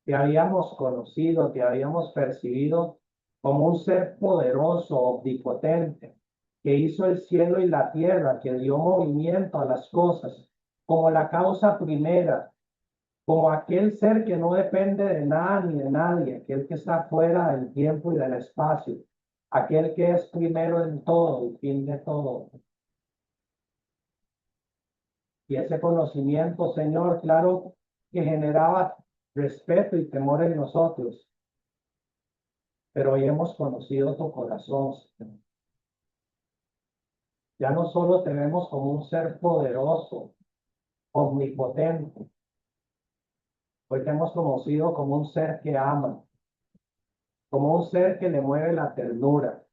te habíamos conocido, te habíamos percibido como un ser poderoso, omnipotente, que hizo el cielo y la tierra, que dio movimiento a las cosas, como la causa primera, como aquel ser que no depende de nada ni de nadie, aquel que está fuera del tiempo y del espacio, aquel que es primero en todo y fin de todo. Y ese conocimiento, Señor, claro, que generaba respeto y temor en nosotros. Pero hoy hemos conocido tu corazón, Señor. Ya no solo te vemos como un ser poderoso, omnipotente. Hoy te hemos conocido como un ser que ama, como un ser que le mueve la ternura,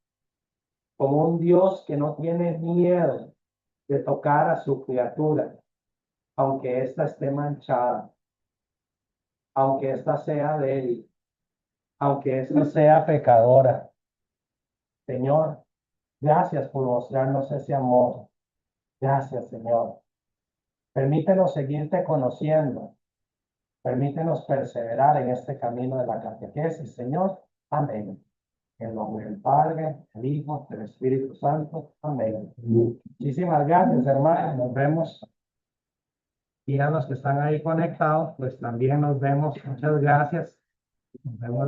como un Dios que no tiene miedo de tocar a su criatura, aunque ésta esté manchada. aunque ésta sea débil, aunque ésta sea pecadora. Señor, gracias por mostrarnos ese amor. Gracias, Señor. Permítenos seguirte conociendo. Permítenos perseverar en este camino de la catequesis, Señor. Amén. En nombre del Padre, del Hijo, del Espíritu Santo. Amén. Muchísimas gracias, hermanos. Nos vemos. Y a los que están ahí conectados, pues también nos vemos. Muchas gracias. Nos vemos.